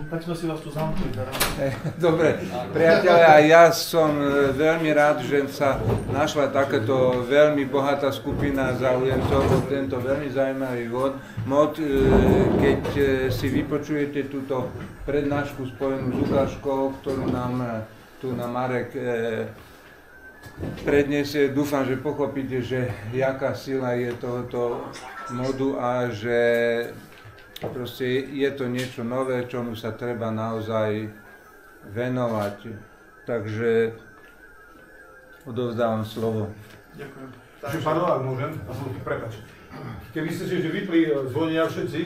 Tak sme si vás tu zamkli. Dobre, priatelia, ja som veľmi rád, že sa našla takáto veľmi bohatá skupina záujemcov o tento veľmi zaujímavý mod. Keď si vypočujete túto prednášku spojenú s ukážkou, ktorú nám tu na Marek predniesie, dúfam, že pochopíte, že jaká sila je tohoto modu a že proste je to niečo nové, čomu sa treba naozaj venovať. Takže odovzdávam slovo. Ďakujem. Takže pardon, ak môžem, prepáč. Keby ste si vypli zvonenia všetci,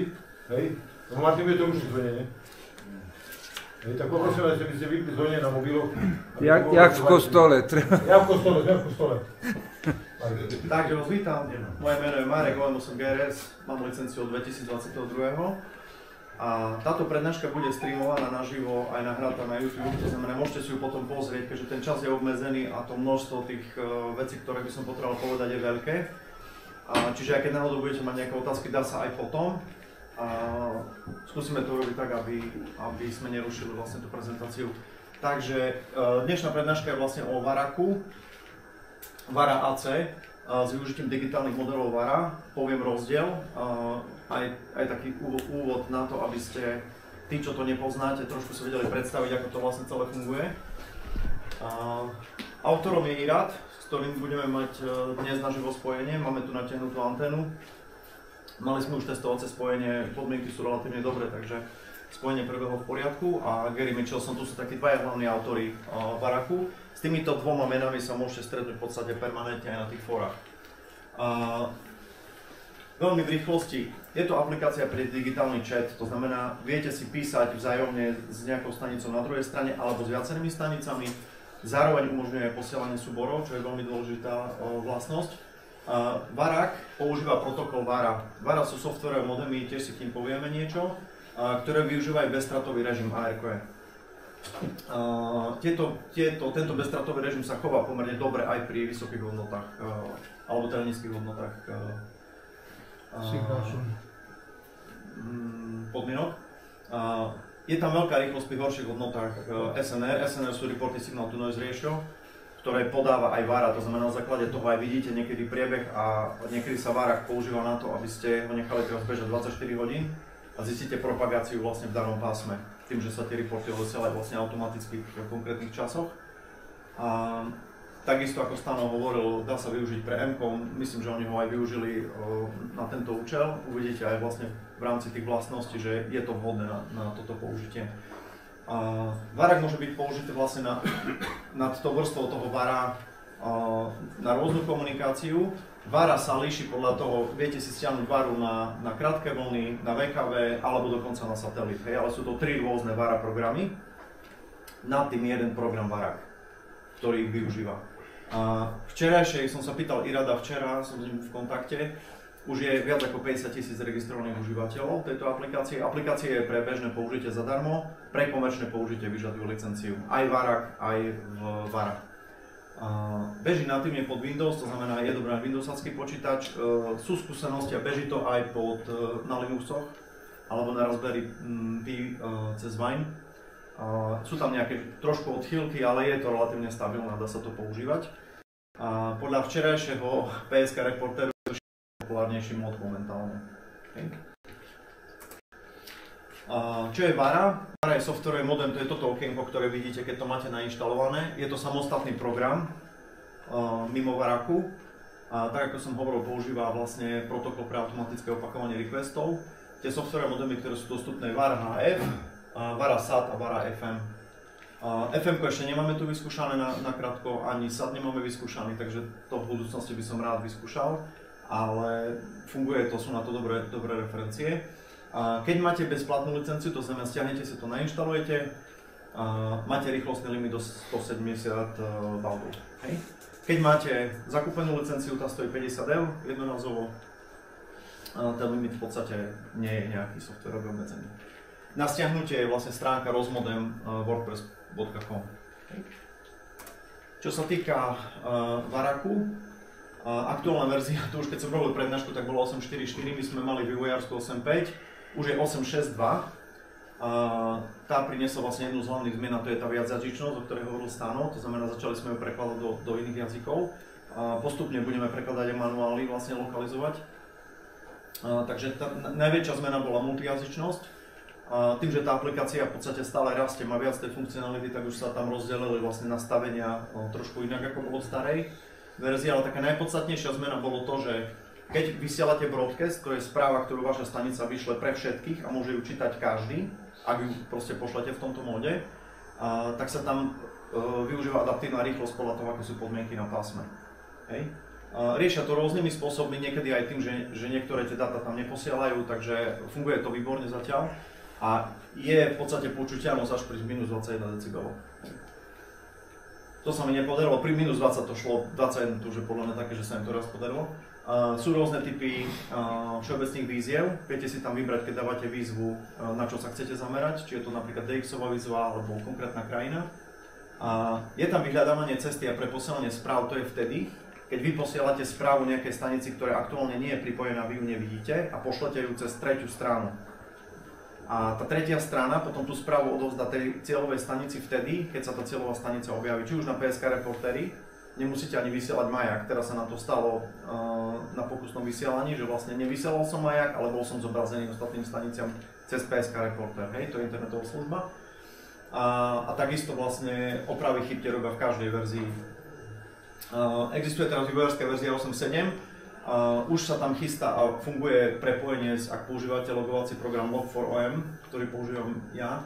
hej, lebo Martin bude to rušiť zvonenie. Hej, tak poprosím vás, aby ste vypli zvonenie na mobiloch. Jak v kostole. Ja v kostole, sme v kostole. Takže vás vítam, moje meno je Marek, volám som GRS, mám licenciu od 2022. A táto prednáška bude streamovaná naživo aj nahratá na YouTube, to znamená, môžete si ju potom pozrieť, keďže ten čas je obmedzený a to množstvo tých vecí, ktoré by som potreboval povedať, je veľké. Čiže aj keď náhodou budete mať nejaké otázky, dá sa aj potom. Skúsime to urobiť tak, aby sme nerušili vlastne tú prezentáciu. Takže dnešná prednáška je vlastne o Varaku, Vara AC, s využitím digitálnych modelov Vara. Poviem rozdiel, aj taký úvod na to, aby ste, tí, čo to nepoznáte, trošku si vedeli predstaviť, ako to vlastne celé funguje. Autorom je Irad, s ktorým budeme mať dnes naživo spojenie. Máme tu natiahnutú anténu. Mali sme už testovacie spojenie, podmienky sú relatívne dobré, takže spojenie prebehlo v poriadku a Gary Mitchellson, tu sú takí dvaja hlavní autori Varaku. S týmito dvoma menami sa môžete stretnúť v podstate permanentne aj na tých fórach. Veľmi v rýchlosti, je to aplikácia pre digitálny chat, to znamená, viete si písať vzájomne s nejakou stanicou na druhej strane alebo s viacerými stanicami. Zároveň umožňuje posielanie súborov, čo je veľmi dôležitá vlastnosť. Varak používa protokol Vara. Vara sú softwarové modemy, tiež si k ním povieme niečo, ktoré využívajú bezstratový režim ARQE. Tento bezstratový režim sa chová pomerne dobre aj pri vysokých hodnotách, alebo teda nízkych hodnotách podmienok. Je tam veľká rýchlosť pri horších hodnotách SNR. SNR sú Reported Signal to Noise Ratio, ktoré podáva aj Vara, to znamená na základe toho aj vidíte niekedy priebeh a niekedy sa Varak používa na to, aby ste ho nechali teraz bežať 24 hodín a zistíte propagáciu vlastne v danom pásme, tým, že sa tie reporty odosielajú vlastne automaticky v konkrétnych časoch. A takisto ako Stano hovoril, dá sa využiť pre M-kom, myslím, že oni ho aj využili na tento účel, uvidíte aj vlastne v rámci tých vlastností, že je to vhodné na toto použitie. Varak môže byť použitý vlastne nad tou vrstvou toho Vara na rôznu komunikáciu. Vara sa líši podľa toho, viete si stiahnuť Varu na krátke vlny, na VKV alebo dokonca na satelit. Hej, ale sú to tri rôzne Vara programy. Nad tým jeden program Varak, ktorý ich využíva. Včerajšej som sa pýtal Irada, včera som s ním v kontakte. Už je viac ako 50 000 registrovaných užívateľov tejto aplikácie. Aplikácie je pre bežné použitie zadarmo, pre komerčné použitie vyžadujú licenciu. Aj Varak, aj Vara. Beží natívne pod Windows, to znamená, je dobrý Windowsacký počítač. Sú skúsenosti a beží to aj na Linuxoch alebo na Raspberry Pi cez Wine. Sú tam nejaké trošku odchýlky, ale je to relatívne stabilné, dá sa to používať. Podľa včerajšieho PSK reportéru populárnejší mod momentálne. Okay. Čo je Vara? Vara je softwarový modem, to je toto okienko, ktoré vidíte, keď to máte nainštalované. Je to samostatný program mimo Varaku. Tak ako som hovoril, používa vlastne protokol pre automatické opakovanie requestov. Tie softwarové modemy, ktoré sú dostupné, Vara HF, Vara SAT a Vara FM. FM-ko ešte nemáme tu vyskúšané nakrátko, ani SAT nemáme vyskúšaný, takže to v budúcnosti by som rád vyskúšal. Ale funguje to, sú na to dobré referencie. Keď máte bezplatnú licenciu, to znamená, stiahnete si to, nainštalujete, máte rýchlostný limit do 170 baudov. Keď máte zakúpenú licenciu, tá stojí 50 € jednorazovo, ten limit v podstate nie je nejaký softwarový obmedzený. Na stiahnutie je vlastne stránka rozmodem.wordpress.com. Čo sa týka Varaku, aktuálna verzia, to už keď som robil prednášku, tak bolo 8.4.4, my sme mali vývojárskú 8.5, už je 8.6.2. Tá priniesla vlastne jednu z hlavných zmien, a to je tá viacjazyčnosť, o ktorej hovoril Stano, to znamená, začali sme ju prekladať do iných jazykov. Postupne budeme prekladať aj manuály, vlastne lokalizovať. Takže tá najväčšia zmena bola multijazyčnosť. Tým, že tá aplikácia v podstate stále rastie, má viac tej funkcionality, tak už sa tam rozdelili vlastne nastavenia trošku inak, ako bolo v starej verzii, ale taká najpodstatnejšia zmena bolo to, že keď vysielate broadcast, to je správa, ktorú vaša stanica vyšle pre všetkých a môže ju čítať každý, ak ju proste pošlete v tomto móde, tak sa tam využíva adaptívna rýchlosť podľa toho, aké sú podmienky na pásme. Hej. Riešia to rôznymi spôsobmi, niekedy aj tým, že niektoré tie dáta tam neposielajú, takže funguje to výborne zatiaľ a je v podstate počuteľnosť až pri minus 21 dB. To sa mi nepodarilo, pri minus 20 to šlo, 21 to už je podľa mňa také, že sa im to raz podarilo. Sú rôzne typy všeobecných výziev, viete si tam vybrať, keď dávate výzvu, na čo sa chcete zamerať, či je to napríklad DX-ová výzva alebo konkrétna krajina. Je tam vyhľadávanie cesty a pre posielanie správ, to je vtedy, keď vy posielate správu nejakej stanici, ktorá aktuálne nie je pripojená, vy ju nevidíte a pošlete ju cez tretiu stranu. A tá tretia strana potom tú správu odovzdá tej cieľovej stanici vtedy, keď sa tá cieľová stanica objaví, či už na PSK reportéri, nemusíte ani vysielať majak. Teraz sa na to stalo na pokusnom vysielaní, že vlastne nevysielal som majak, ale bol som zobrazený ostatným staniciam cez PSK reportér, hej, to je internetová služba. A takisto vlastne opravy chyb tie robia v každej verzii. Existuje teraz vývojárska verzia 8.7, už sa tam chystá a funguje prepojenie, ak používate logovací program Log4OM, ktorý používam ja,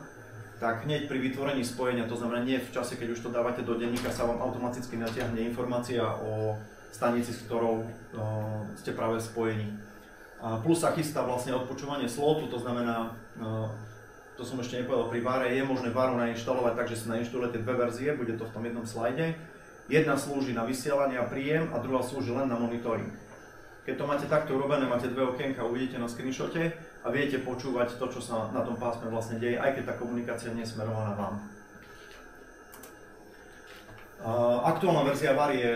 tak hneď pri vytvorení spojenia, to znamená nie v čase, keď už to dávate do denníka, sa vám automaticky natiahne informácia o stanici, s ktorou ste práve spojení. Plus sa chystá vlastne odpočúvanie slotu, to znamená, to som ešte nepovedal, pri Vare je možné Varu nainštalovať, takže si nainštalujete dve verzie, bude to v tom jednom slajde. Jedna slúži na vysielanie a príjem a druhá slúži len na monitoring. Keď to máte takto urobené, máte dve okienka, uvidíte na screenshote a viete počúvať to, čo sa na tom pásme vlastne deje, aj keď tá komunikácia nie je smerovaná vám. Aktuálna verzia Vary je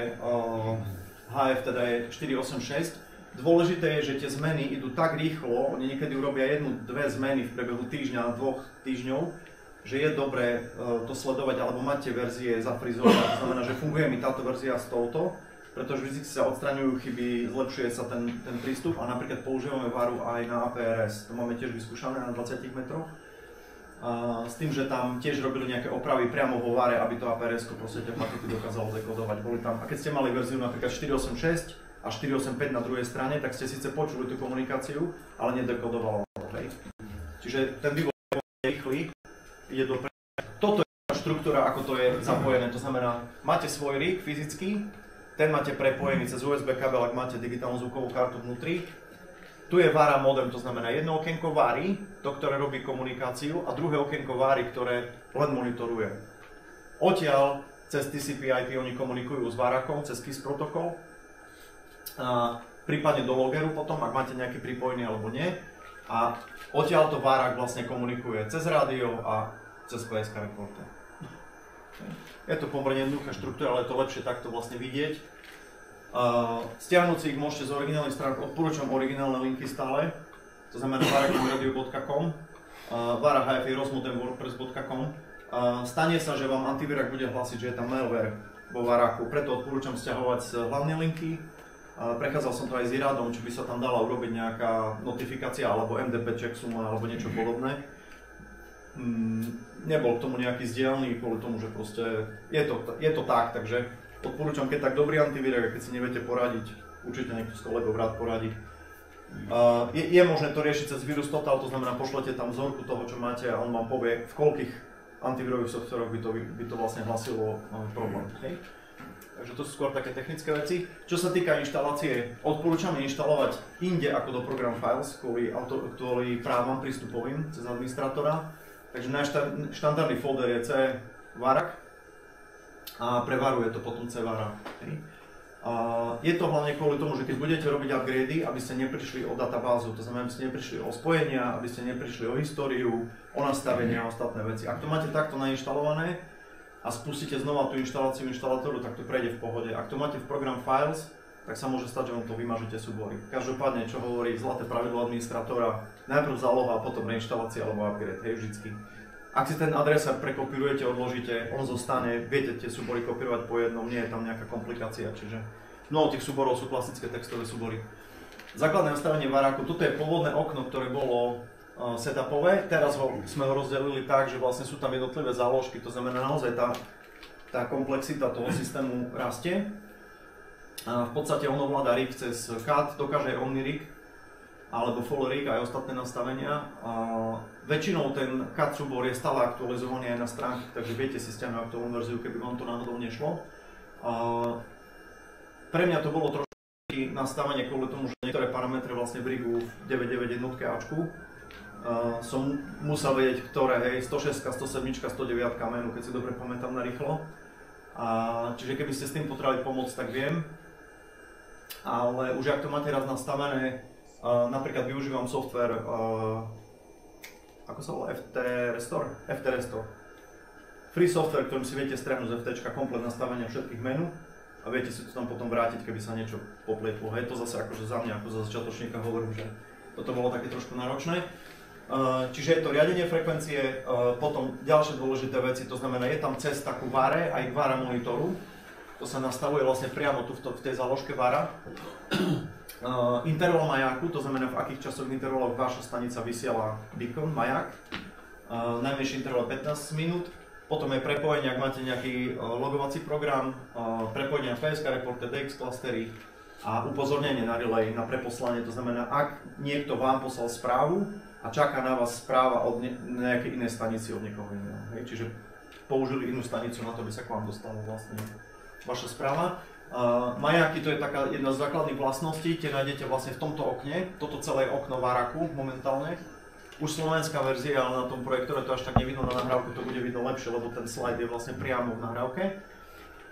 HF, teda je 4.8.6. Dôležité je, že tie zmeny idú tak rýchlo, oni niekedy urobia jednu, dve zmeny v priebehu týždňa, 2 týždňov, že je dobré to sledovať alebo mať tie verzie zafrizované. To znamená, že funguje mi táto verzia s touto, pretože vždy sa odstraňujú chyby, zlepšuje sa ten prístup a napríklad používame Varu aj na APRS. To máme tiež vyskúšané na 20 metroch. S tým, že tam tiež robili nejaké opravy priamo vo Vare, aby to APRS-ko proste tie pakety dokázalo dekodovať. Boli tam, a keď ste mali verziu napríklad 4.8.6 a 4.8.5 na druhej strane, tak ste síce počuli tú komunikáciu, ale nedekodovalo. Čiže ten vývoj je rýchly, ide dopredu. Toto je štruktúra, ako to je zapojené. To znamená, máte svoj rig fyzický, ten máte prepojený cez USB kabel, ak máte digitálnu zvukovú kartu vnútri. Tu je Vara modem, to znamená jedno okienko Vary, to, ktoré robí komunikáciu, a druhé okienko Vary, ktoré len monitoruje. Odtiaľ cez TCP/IP oni komunikujú s Varakom, cez KISS protokol. Prípadne do logeru potom, ak máte nejaký pripojený alebo nie. A odtiaľ to Varak vlastne komunikuje cez rádio a cez PSK reporter. Je to pomerne jednoduchá štruktúra, ale je to lepšie takto vlastne vidieť. Stiahnuť si ich môžete z originálnej stránky, odporúčam originálne linky stále. To znamená varakmradio.com, varahf rozmodem wordpress.com. Stane sa, že vám antivírak bude hlásiť, že je tam malware vo Varaku, preto odporúčam stiahovať z hlavnej linky. Prechádzal som to aj s Iradom, či by sa tam dala urobiť nejaká notifikácia alebo MDP checksum alebo niečo podobné. Nebol k tomu nejaký zdieľný, kvôli tomu, že proste je to tak, takže odporúčam, keď tak dobrý antivírus, keď si neviete poradiť, určite niekto z kolegov rád poradí. Je možné to riešiť cez Virus Total, to znamená pošlete tam vzorku toho, čo máte a on vám povie, v koľkých antivírových softveroch by to vlastne hlasilo problém. Hej? Takže to sú skôr také technické veci. Čo sa týka inštalácie, odporúčam inštalovať inde ako do Program Files, kvôli právam prístupovým cez administrátora. Takže náš štandardný folder je C Varak a pre Varu je to potom C Vara. Je to hlavne kvôli tomu, že keď budete robiť upgrady, aby ste neprišli o databázu, to znamená, aby ste neprišli o spojenia, aby ste neprišli o históriu, o nastavenia a ostatné veci. Ak to máte takto nainštalované a spustíte znova tú inštaláciu inštalátoru, tak to prejde v pohode. Ak to máte v Program Files, tak sa môže stať, že vám to vymažete súbory. Každopádne, čo hovorí zlaté pravidlo administrátora, najprv záloha a potom reinštalácia alebo upgrade, hej, vždycky. Ak si ten adresár prekopírujete, odložíte, on zostane, viete tie súbory kopírovať po jednom, nie je tam nejaká komplikácia, čiže mnoho tých súborov sú klasické textové súbory. Základné nastavenie varáku, toto je pôvodné okno, ktoré bolo setupové, teraz sme ho rozdelili tak, že vlastne sú tam jednotlivé záložky, to znamená naozaj tá komplexita toho systému rastie. A v podstate on ovláda rig cez CAD, dokáže aj OmniRig alebo Full Rig aj ostatné nastavenia. A väčšinou ten CAD súbor je stále aktualizovaný aj na stránke, takže viete si stiahnuť aktuálnu verziu, keby vám to náhodou nešlo. A pre mňa to bolo trošku nastavenie kvôli tomu, že niektoré parametre vlastne v rigu 991 Ačku som musel vedieť, ktoré, hej, 106, 107, 109 menu, keď si dobre pamätám na rýchlo. Čiže keby ste s tým potrebovali pomôcť, tak viem. Ale už ak to máte raz nastavené, napríklad využívam software, ako sa volá, FT Restore. Free software, ktorým si viete strhnúť z FT, komplet nastavenia všetkých menu a viete si to tam potom vrátiť, keby sa niečo poplietlo. Hej, to zase akože za mňa, ako za začiatočníka hovorím, že toto bolo také trošku náročné. Čiže je to riadenie frekvencie, potom ďalšie dôležité veci, to znamená, je tam cez takú VARE, aj VARA monitoru. To sa nastavuje vlastne priamo tu v tej záložke VARA. Interval majáku, to znamená, v akých časových intervaloch vaša stanica vysiela beacon, majak. Najmenší interval 15 minút. Potom je prepojenie, ak máte nejaký logovací program, prepojenie na PSK reporter, DX clustery a upozornenie na relay, na preposlanie. To znamená, ak niekto vám poslal správu a čaká na vás správa od nejakej inej stanici, od niekoho iného. Čiže použili inú stanicu na to, aby sa k vám dostala vlastne vaša správa. Majáky, to je taká jedna z základných vlastností, tie nájdete vlastne v tomto okne, toto celé okno Varaku momentálne. Už slovenská verzia, ale na tom projektore to až tak nevidno na nahrávku, to bude vidno lepšie, lebo ten slide je vlastne priamo v nahrávke.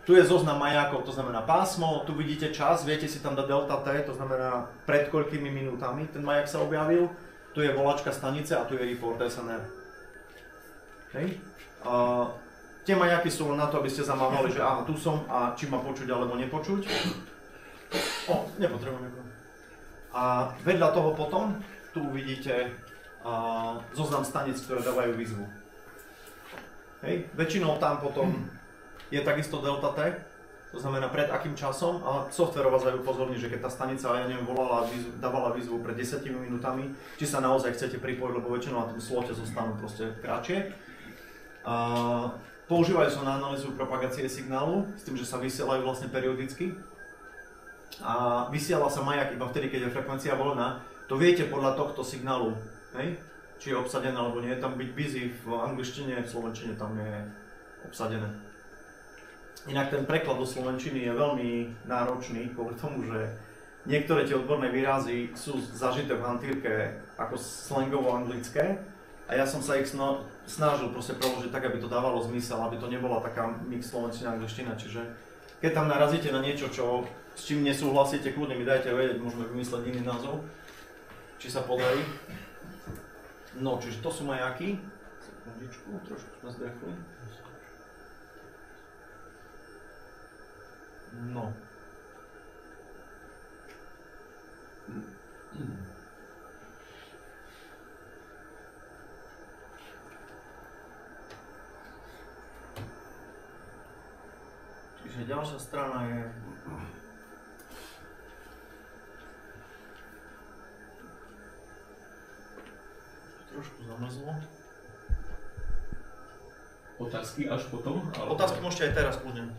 Tu je zoznam majákov, to znamená pásmo, tu vidíte čas, viete si tam dať delta T, to znamená pred koľkými minútami ten majak sa objavil. Tu je volačka stanice a tu je report SNR. Hej. Tie majáky sú len na to, aby ste zamávali, že aha, tu som a či ma počuť alebo nepočuť. Nepotrebujem niekoho. A vedľa toho potom, tu vidíte zoznam stanic, ktoré dávajú výzvu. Hej. Väčšinou tam potom je takisto delta T, to znamená pred akým časom, a software vás aj upozorní, že keď tá stanica, ja neviem, dávala výzvu pred 10 minútami, či sa naozaj chcete pripojiť, lebo väčšinou na tom slote zostanú proste kratšie. Používajú sa na analýzu propagácie signálu, s tým, že sa vysielajú vlastne periodicky. A vysiela sa majak iba vtedy, keď je frekvencia voľná. To viete podľa tohto signálu, hej? Či je obsadené alebo nie. Je tam byť busy v angličtine, v slovenčine tam je obsadené. Inak ten preklad do slovenčiny je veľmi náročný, kvôli tomu, že niektoré tie odborné výrazy sú zažité v hantýrke ako slangovo anglické. A ja som sa ich snažil proste preložiť tak, aby to dávalo zmysel, aby to nebola taká mix slovenčina a angličtina. Čiže keď tam narazíte na niečo, s čím nesúhlasíte, kľudne mi dajte vedieť, môžeme vymysleť iný názov, či sa podarí. No, čiže to sú majáky. Sekundičku, trošku sme zdechli. No. Čiže ďalšia strana je trošku zamrzlo. Otázky až potom? Ale... Otázky môžete aj teraz kľudne.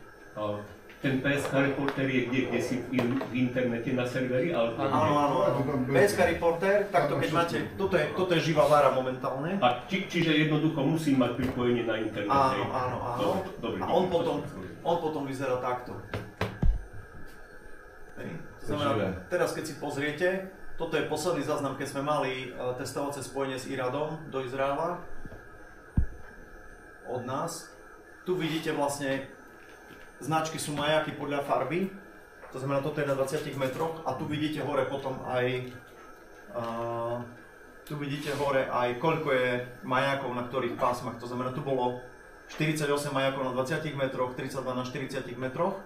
Ten PSK reporter je kde si v internete na serveri? Áno. PSK reporter, takto keď máte, toto je živá vára momentálne. Čiže jednoducho musím mať pripojenie na internet. Áno. Dobre, a on potom vyzerá takto. To znamená, teraz keď si pozriete, toto je posledný záznam, keď sme mali testovacie spojenie s IRADom do Izraela od nás. Tu vidíte vlastne, značky sú majáky podľa farby, to znamená, toto je na 20 metroch a tu vidíte hore potom aj koľko je majákov na ktorých pásmach, to znamená, tu bolo 48 majákov na 20 metroch, 32 na 40 metroch.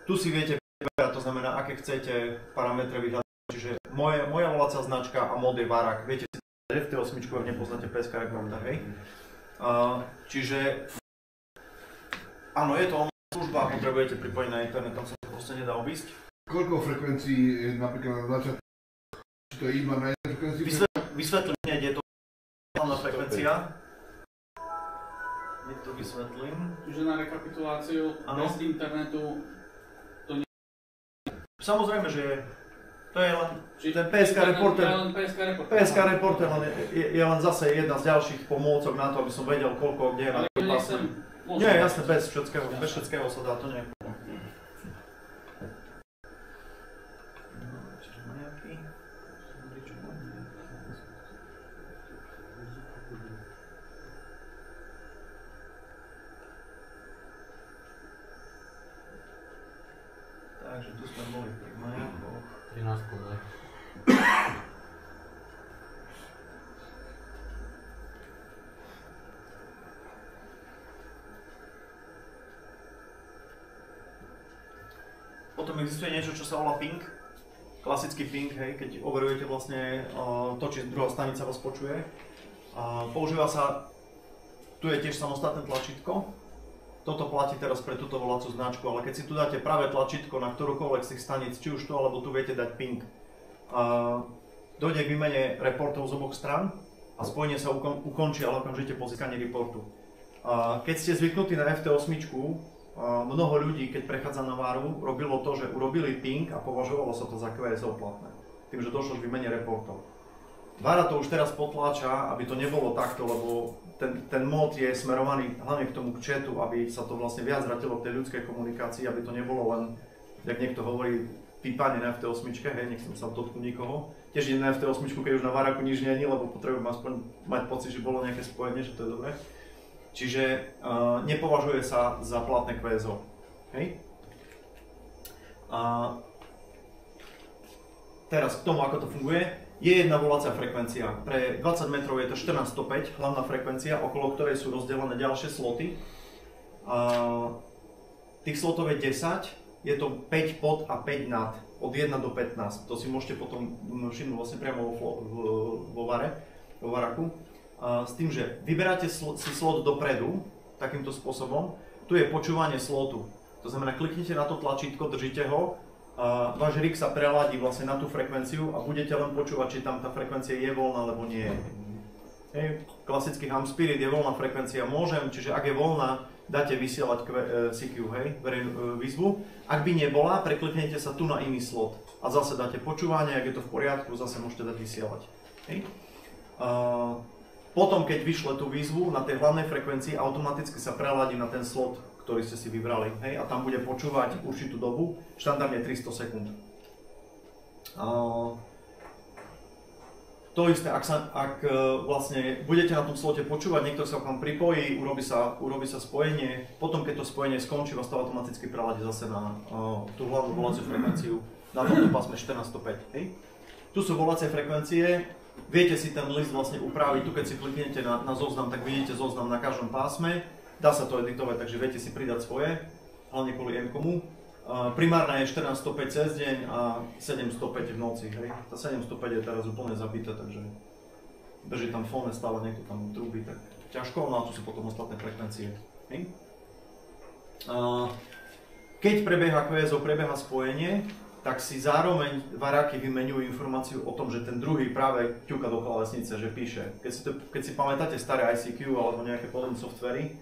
Tu si viete vyberať, to znamená, aké chcete parametre vyhľadať. Čiže moja volacia značka a mod je Varak. Viete si, FT8 ak nepoznáte PSK Reporter, hej? Čiže áno, je to online služba, potrebujete pripojiť na internet, tam sa to proste nedá obísť. Koľko frekvencií je napríklad na začiatku? Či to je iba na jednej frekvencii? Vysvetlím, kde je to hlavná frekvencia. Nech to vysvetlím. Že na rekapituláciu bez internetu to nie... Samozrejme, že je. To je len ten PSK Reporter. PSK Reporter je len zase jedna z ďalších pomôcok na to, aby som vedel, koľko, kde je na to pásme. Nie, jasne, bez všetkého sa dá, to nie je problém. Takže tu sme boli pri majakoch. 13 ne? Potom existuje niečo, čo sa volá ping. Klasický ping, hej, keď overujete vlastne to, či druhá stanica vás počuje. Používa sa, tu je tiež samostatné tlačítko. Toto platí teraz pre túto volacú značku, ale keď si tu dáte práve tlačítko na ktorúkoľvek z tých staníc, či už tu alebo tu viete dať ping. Dojde k výmene reportov z oboch strán a spojenie sa ukončí, ale okamžite po získaní reportu. Keď ste zvyknutí na FT8, mnoho ľudí, keď prechádza na Varu, robilo to, že urobili ping a považovalo sa to za QSO platné. Tým, že došlo k výmene reportov. Vara to už teraz potláča, aby to nebolo takto, lebo ten mód je smerovaný hlavne k tomu chatu, aby sa to vlastne viac vrátilo k tej ľudskej komunikácii, aby to nebolo len, jak niekto hovorí, pípanie na FT8, hej, nechcem sa dotknúť nikoho. Tiež idem na FT8, keď už na Varaku nič nie je, lebo potrebujem aspoň mať pocit, že bolo nejaké spojenie, že to je dobré. Čiže nepovažuje sa za platné QSO. Hej? Teraz k tomu, ako to funguje. Je jedna volacia frekvencia. Pre 20 metrov je to 1405, hlavná frekvencia, okolo ktorej sú rozdelené ďalšie sloty. Tých slotov je 10, je to 5 pod a 5 nad, od 1 do 15. To si môžete potom všimnúť vlastne priamo vo Varaku. S tým, že vyberáte si slot dopredu, takýmto spôsobom. Tu je počúvanie slotu. To znamená, kliknite na to tlačítko, držíte ho. Váš rig sa preladí vlastne na tú frekvenciu a budete len počúvať, či tam tá frekvencia je voľná alebo nie je. Hej. Klasický ham spirit je voľná frekvencia, môžem, čiže ak je voľná, dáte vysielať CQ, hej, výzvu. Ak by nebola, prekliknete sa tu na iný slot a zase dáte počúvanie, ak je to v poriadku, zase môžete dať vysielať. Hej. Potom, keď vyšle tú výzvu na tej hlavnej frekvencii, automaticky sa preladí na ten slot, ktorý ste si vybrali, hej, a tam bude počúvať určitú dobu, štandardne 300 sekúnd. To isté, ak vlastne budete na tom slote počúvať, niekto sa k vám pripojí, urobí sa spojenie, potom keď to spojenie skončí, vás to automaticky preladí zase na tú hlavnú volaciu frekvenciu na tomto pásme 1405. Hej. Tu sú volacie frekvencie, viete si ten list vlastne upraviť, tu keď si kliknete na zoznam, tak vidíte zoznam na každom pásme. Dá sa to editovať, takže viete si pridať svoje, hlavne kvôli M-komu. Primárna je 1405 cez deň a 705 v noci. Hej. Tá 705 je teraz úplne zabitá, takže drží tam fóne, stále niekto tam trúbi, tak ťažko, no a tu sú potom ostatné frekvencie. Hej. Keď prebieha QSO, prebieha spojenie, tak si zároveň Varaky vymeňujú informáciu o tom, že ten druhý práve ťuka do klávesnice, že píše. Keď si pamätáte staré ICQ alebo nejaké podobné softvery,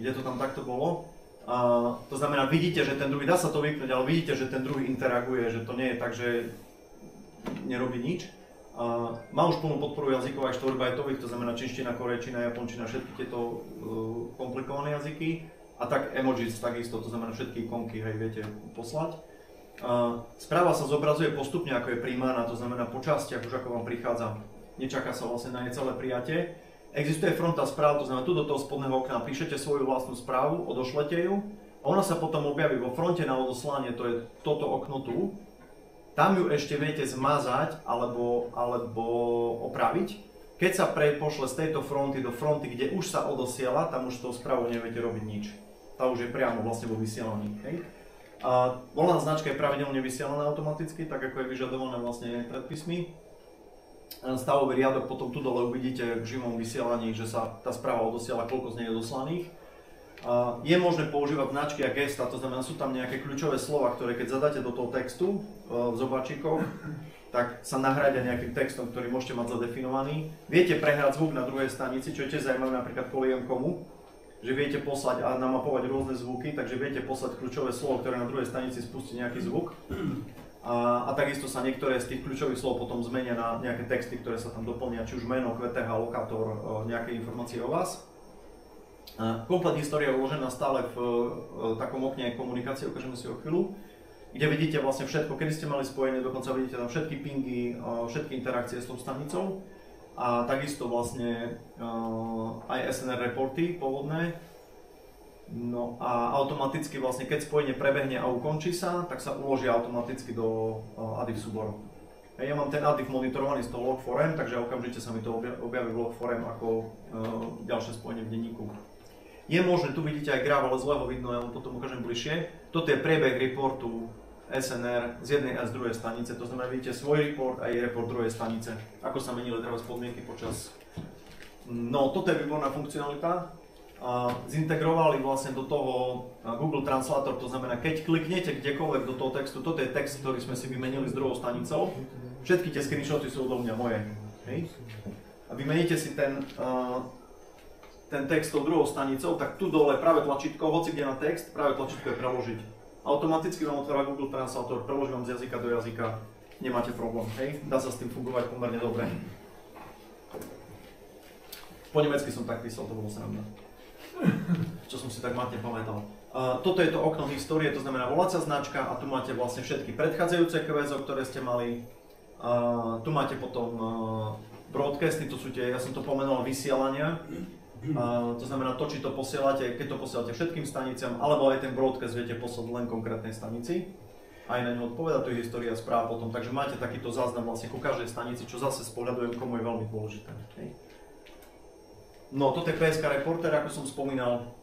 kde to tam takto bolo, to znamená, vidíte, že ten druhý, dá sa to vypnúť, ale vidíte, že ten druhý interaguje, že to nie je tak, že nerobí nič. Má už plnú podporu jazykov aj 4-bajtových, to znamená čínština, korejčina, japončina, všetky tieto komplikované jazyky. A tak emojis takisto, to znamená všetky ikonky, hej, viete poslať. Správa sa zobrazuje postupne, ako je príjmaná, to znamená po častiach, už ako vám prichádza. Nečaká sa vlastne na nej celé prijatie. Existuje fronta správ, to znamená, tu do toho spodného okna píšete svoju vlastnú správu, odošlete ju a ona sa potom objaví vo fronte na odoslanie, to je toto okno tu. Tam ju ešte viete zmazať alebo opraviť. Keď sa pošle z tejto fronty do fronty, kde už sa odosiela, tam už s tou správou neviete robiť nič. Tá už je priamo vlastne vo vysielaní. Hej. Voľná značka je pravidelne vysielaná automaticky, tak ako je vyžadované vlastne predpismi. Stavový riadok potom tu dole uvidíte v živom vysielaní, že sa tá správa odosiela, koľko z nej je doslaných. Je možné používať značky a gesta, to znamená, sú tam nejaké kľúčové slova, ktoré keď zadáte do toho textu v zobačíkoch, tak sa nahradia nejakým textom, ktorý môžete mať zadefinovaný. Viete prehrať zvuk na druhej stanici, čo je tiež zaujímavé napríklad kvôli Komu, že viete poslať a namapovať rôzne zvuky, takže viete poslať kľúčové slovo, ktoré na druhej stanici spustí nejaký zvuk. A takisto sa niektoré z tých kľúčových slov potom zmenia na nejaké texty, ktoré sa tam doplnia, či už meno, QTH, lokátor, nejaké informácie o vás. Komplet história je uložená stále v takom okne komunikácie, ukážeme si o chvíľu, kde vidíte vlastne všetko, kedy ste mali spojenie, dokonca vidíte tam všetky pingy, všetky interakcie s tou stanicou a takisto vlastne aj SNR reporty pôvodné. No a automaticky vlastne, keď spojenie prebehne a ukončí sa, tak sa uloží automaticky do ADIF súboru. Ja mám ten ADIF monitorovaný z toho log4m, takže okamžite sa mi to objaví v log4m ako ďalšie spojenie v denníku. Je možné, tu vidíte aj graf, ale zle ho vidno, ja vám potom ukážem bližšie. Toto je priebeh reportu SNR z jednej a z druhej stanice, to znamená, vidíte svoj report a aj report druhej stanice, ako sa menili teraz podmienky počas. No, toto je výborná funkcionalita. Zintegrovali vlastne do toho Google Translator, to znamená, keď kliknete kdekoľvek do toho textu, toto je text, ktorý sme si vymenili s druhou stanicou, všetky tie screenshoty sú odo mňa moje. Hej. A vymeníte si ten text tou druhou stanicou, tak tu dole práve tlačítko, hoci kde na text, práve tlačítko je preložiť. Automaticky vám otvára Google Translator, preloží vám z jazyka do jazyka, nemáte problém, hej? Dá sa s tým fungovať pomerne dobre. Po nemecky som tak písal, to bolo sranda. Čo som si tak matne pamätal. Toto je to okno histórie, to znamená volacia značka a tu máte vlastne všetky predchádzajúce kvézo, ktoré ste mali. Tu máte potom broadcasty, to sú tie, ja som to pomenoval, vysielania. To znamená to, či to posielate, keď to posielate všetkým staniciam, alebo aj ten broadcast viete poslať len konkrétnej stanici. Aj na ňu odpoveda, to je história správ potom, takže máte takýto záznam vlastne ku každej stanici, čo zase z pohľadu Komu je veľmi dôležité. No, toto je PSK Reporter, ako som spomínal.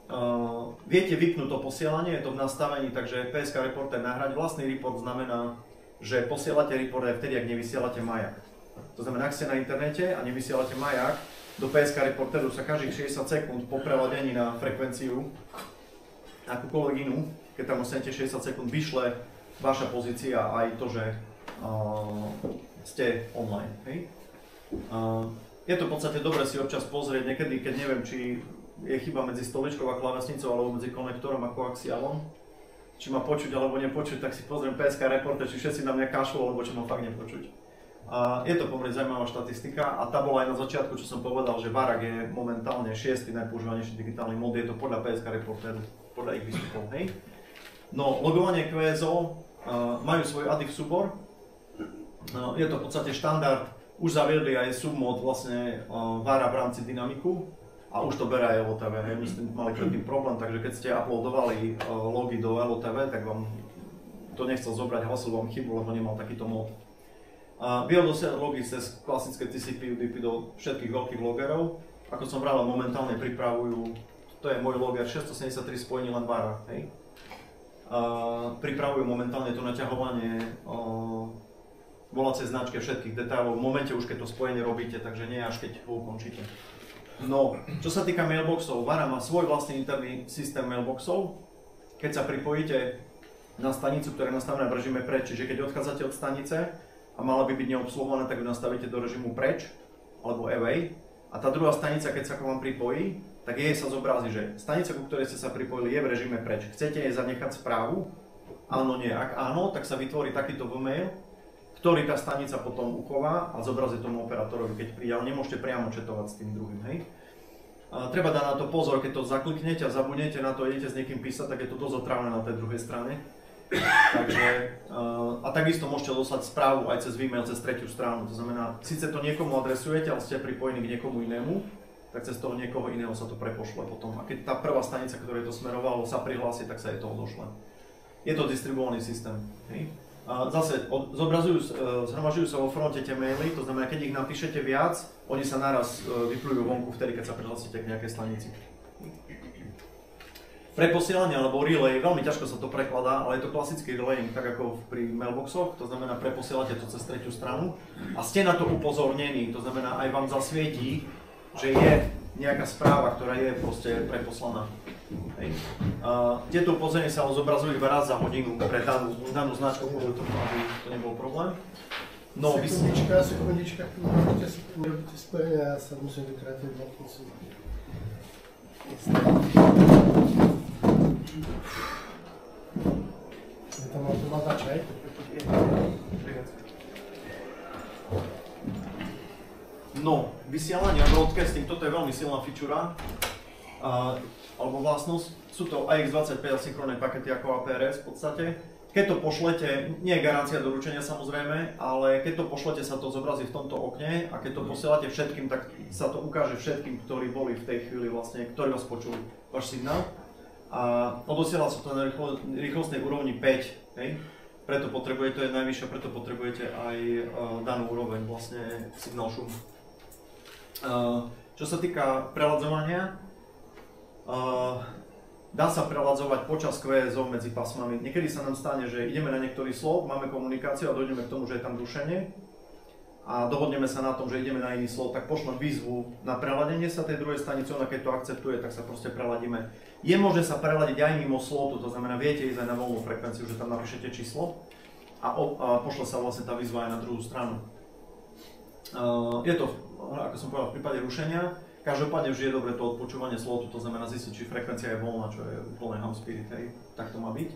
Viete vypnúť to posielanie, je to v nastavení, takže PSK Reporter nahrať vlastný report znamená, že posielate report aj vtedy, ak nevysielate maják. To znamená, ak ste na internete a nevysielate maják, do PSK Reporteru sa každých 60 sekúnd po preladení na frekvenciu akúkoľvek inú, keď tam dostanete 60 sekúnd, vyšle vaša pozícia aj to, že ste online. Hej? Je to v podstate dobre si občas pozrieť, niekedy, keď neviem, či je chyba medzi stoličkou a klávesnicou alebo medzi konektorom a koaxiálom, či ma počuť alebo nepočuť, tak si pozriem PSK Reporter, či všetci na mňa kašľú, alebo čo ma fakt nepočuť. Je to pomerne zaujímavá štatistika a tá bola aj na začiatku, čo som povedal, že Varak je momentálne 6. najpoužívanejší digitálny mod, je to podľa PSK Reporteru, podľa ich výstupov, hej. No, logovanie QSO majú svoj ADIF súbor, je to v podstate štandard, už zaviedli aj submod vlastne Vara v rámci dynamiku a už to berá aj LOTV, hej, my ste mali predtým problém, takže keď ste uploadovali logy do LOTV, tak vám to nechcel zobrať, hlasil vám chybu, lebo nemal takýto mod. Vyhodnosia logy cez klasické TCP UDP do všetkých veľkých logerov. Ako som vravel, momentálne pripravujú, to je môj loger, 673 spojení len Vara, hej. Pripravujú momentálne to naťahovanie volacej značky všetkých detailov v momente už keď to spojenie robíte, takže nie až keď ho ukončíte. No, čo sa týka mailboxov, Vara má svoj vlastný interný systém mailboxov. Keď sa pripojíte na stanicu, ktorá je nastavená v režime preč, čiže keď odchádzate od stanice, a mala by byť neobsluhovaná, tak ju nastavíte do režimu preč, alebo away. A tá druhá stanica, keď sa k vám pripojí, tak jej sa zobrazí, že stanica, ku ktorej ste sa pripojili, je v režime preč. Chcete jej zanechať správu? Áno, nie. Ak áno, tak sa vytvorí takýto e-mail, ktorý tá stanica potom uchová a zobrazí tomu operátorovi, keď príde, ale nemôžete priamo chatovať s tým druhým, hej. Treba dať na to pozor, keď to zakliknete a zabudnete na to, idete s niekým písať, tak je to dosť otrávne na tej druhej strane. Takže, a takisto môžete doslať správu aj cez e-mail, cez tretiu stranu. To znamená, síce to niekomu adresujete, ale ste pripojení k niekomu inému, tak cez toho niekoho iného sa to prepošle potom. A keď tá prvá stanica, ktorej to smerovalo, sa prihlási, tak sa jej to odošle. Je to distribuovaný systém. Hej. Zase zhromažďujú sa vo fronte tie maily, to znamená, keď ich napíšete viac, oni sa naraz vyplujú vonku vtedy, keď sa prihlásite k nejakej stanici. Preposielanie alebo relay, veľmi ťažko sa to prekladá, ale je to klasický relaying, tak ako pri mailboxoch, to znamená preposielate to cez tretiu stranu a ste na to upozornení, to znamená aj vám zasvietí, že je nejaká správa, ktorá je proste preposlaná. Hej. Tieto upozornenia sa zobrazujú iba raz za hodinu pre danú značku, aby to nebol problém. No, Sekundička, robíte spojenie, ja sa musím vykrátiť bloknicu. Je tam automata čaj? No, vysielanie a broadcasting, toto je veľmi silná fičura, alebo vlastnosť. Sú to AX25 asynchronné pakety ako APRS v podstate. Keď to pošlete, nie je garancia doručenia samozrejme, ale keď to pošlete, sa to zobrazí v tomto okne a keď to posielate všetkým, tak sa to ukáže všetkým, ktorí boli v tej chvíli vlastne, ktorí vás počuli, váš signál. A odosiela sa to na rýchlostnej úrovni 5, hej? Preto potrebujete, to je najvyššia, preto potrebujete aj danú úroveň vlastne signál šum. Čo sa týka preladzovania, dá sa preladzovať počas QSO medzi pásmami. Niekedy sa nám stane, že ideme na niektorý slot, máme komunikáciu a dojdeme k tomu, že je tam rušenie a dohodneme sa na tom, že ideme na iný slot, tak pošlem výzvu na preladenie sa tej druhej stanice, ona keď to akceptuje, tak sa proste preladíme. Je možné sa preladiť aj mimo slotu, to znamená, viete ísť aj na voľnú frekvenciu, že tam napíšete číslo a pošle sa vlastne tá výzva aj na druhú stranu. Je to, ako som povedal, v prípade rušenia. Každopádne vždy je dobre to odpočúvanie slotu, to znamená zistiť, či frekvencia je voľná, čo je úplne ham spirit, hej, tak to má byť.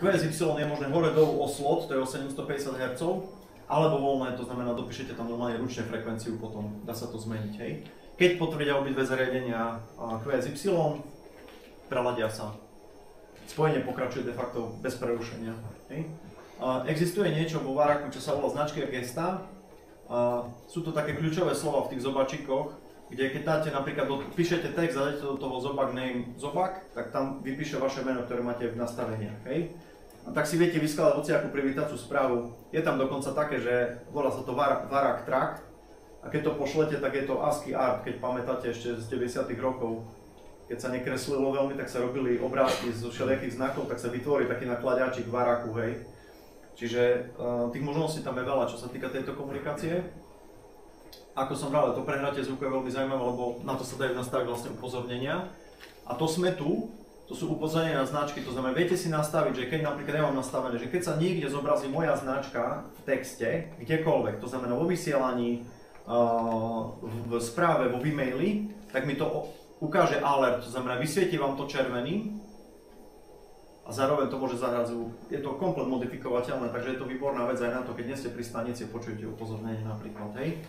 QSY je možné hore-dolu o slot, to je o 750 Hz, alebo voľné, to znamená, dopíšete tam normálne ručne frekvenciu, potom dá sa to zmeniť, hej. Keď potvrdia obidve zariadenia QSY, preladia sa. Spojenie pokračuje de facto bez prerušenia, hej. Existuje niečo vo Varaku, čo sa volá značky a gesta. Sú to také kľúčové slova v tých zobačíkoch, kde keď dáte napríklad, píšete text a dáte do toho zobak name zobak, tak tam vypíše vaše meno, ktoré máte v nastaveniach, hej? A tak si viete vyskladať hociakú privítacú správu. Je tam dokonca také, že volá sa to Varak track a keď to pošlete, tak je to ASCII art, keď pamätáte ešte z 90. rokov. Keď sa nekreslilo veľmi, tak sa robili obrázky zo všelijakých znakov, tak sa vytvorí taký nakladačík Varaku, hej? Čiže tých možností tam je veľa, čo sa týka tejto komunikácie. Ako som vravel, to prehratie zvuku je veľmi zaujímavé, lebo na to sa dajú nastaviť vlastne upozornenia. A to sme tu, to sú upozornenia na značky, to znamená, viete si nastaviť, že keď napríklad ja mám nastavené, že keď sa niekde zobrazí moja značka v texte, kdekoľvek, to znamená vo vysielaní, v správe, vo e-maili, tak mi to ukáže alert, to znamená, vysvietí vám to červeným, a zároveň to môže zahrať zvuk. Je to komplet modifikovateľné, takže je to výborná vec aj na to, keď nie ste pri stanici, počujete upozornenie napríklad, hej.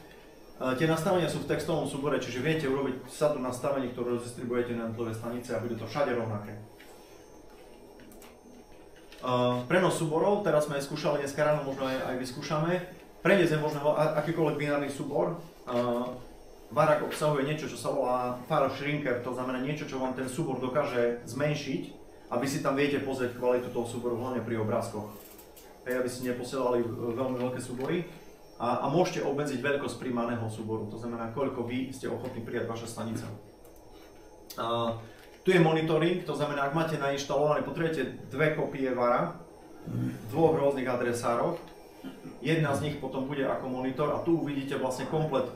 Tie nastavenia sú v textovom súbore, čiže viete urobiť sadu nastavení, ktoré rozdistribujete na jednotlivé stanice a bude to všade rovnaké. Prenos súborov, teraz sme aj skúšali, dneska ráno možno aj vyskúšame. Preniesť je možno akýkoľvek binárny súbor. Varak obsahuje niečo, čo sa volá file shrinker, to znamená niečo, čo vám ten súbor dokáže zmenšiť, aby si tam viete pozrieť kvalitu toho súboru, hlavne pri obrázkoch. Hej, aby si neposielali veľmi veľké súbory. A môžete obmedziť veľkosť príjmaného súboru, to znamená, koľko vy ste ochotní prijať vaša stanica. Tu je monitoring, to znamená, ak máte nainštalované, potrebujete dve kopie vara v dvoch rôznych adresároch. Jedna z nich potom bude ako monitor a tu uvidíte vlastne komplet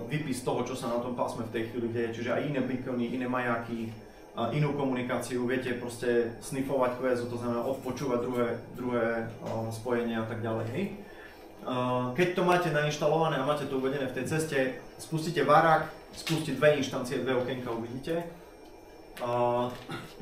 výpis toho, čo sa na tom pásme v tej chvíli deje, čiže aj iné beacony, iné majáky, inú komunikáciu, viete proste snifovať QSO, to znamená odpočúvať druhé spojenia a tak ďalej. Hej. Keď to máte nainštalované a máte to uvedené v tej ceste, spustíte Varak, spustí dve inštancie, dve okienka uvidíte.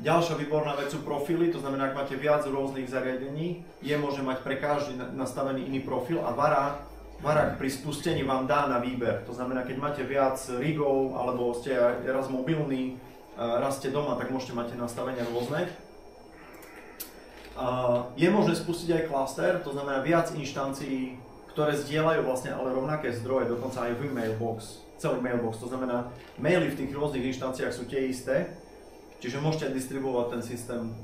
Ďalšia výborná vec sú profily, to znamená, ak máte viac rôznych zariadení, je možné mať pre každý nastavený iný profil a Varak pri spustení vám dá na výber. To znamená, keď máte viac rigov, alebo ste raz mobilní, raz ste doma, tak môžete mať nastavenia rôzne. Je možné spustiť aj cluster, to znamená viac inštancií, ktoré zdieľajú vlastne ale rovnaké zdroje, dokonca aj v mailbox, celý mailbox, to znamená maily v tých rôznych inštanciách sú tie isté, čiže môžete distribuovať ten systém.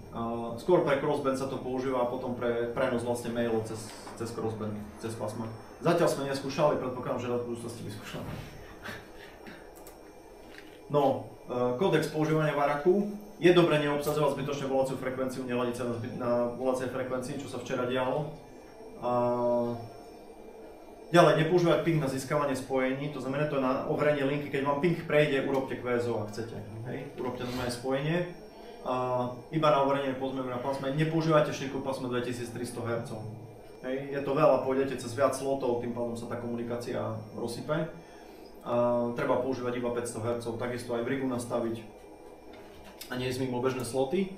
Skôr pre crossband sa to používa a potom pre prenos vlastne mailov cez crossband, cez pásma. Zatiaľ sme neskúšali, predpokladám, že raz v budúcnosti vyskúšame. No, Kódex používania Varaku. Je dobre neobsadzovať zbytočne volaciu frekvenciu, neladiť sa na volacej frekvencii, čo sa včera dialo. Ďalej, nepoužívať ping na získavanie spojení, to znamená to na overenie linky. Keď vám ping prejde, urobte QSO, ak chcete. Hej? Urobte normálne spojenie. Iba na overenie pozmeme na pásme. Nepoužívajte šírku pásma 2300 Hz. Hej? Je to veľa, pôjdete cez viac slotov, tým pádom sa tá komunikácia rozsype. Treba používať iba 500 Hz, takisto aj v rigu nastaviť a nie je mimo bežné sloty.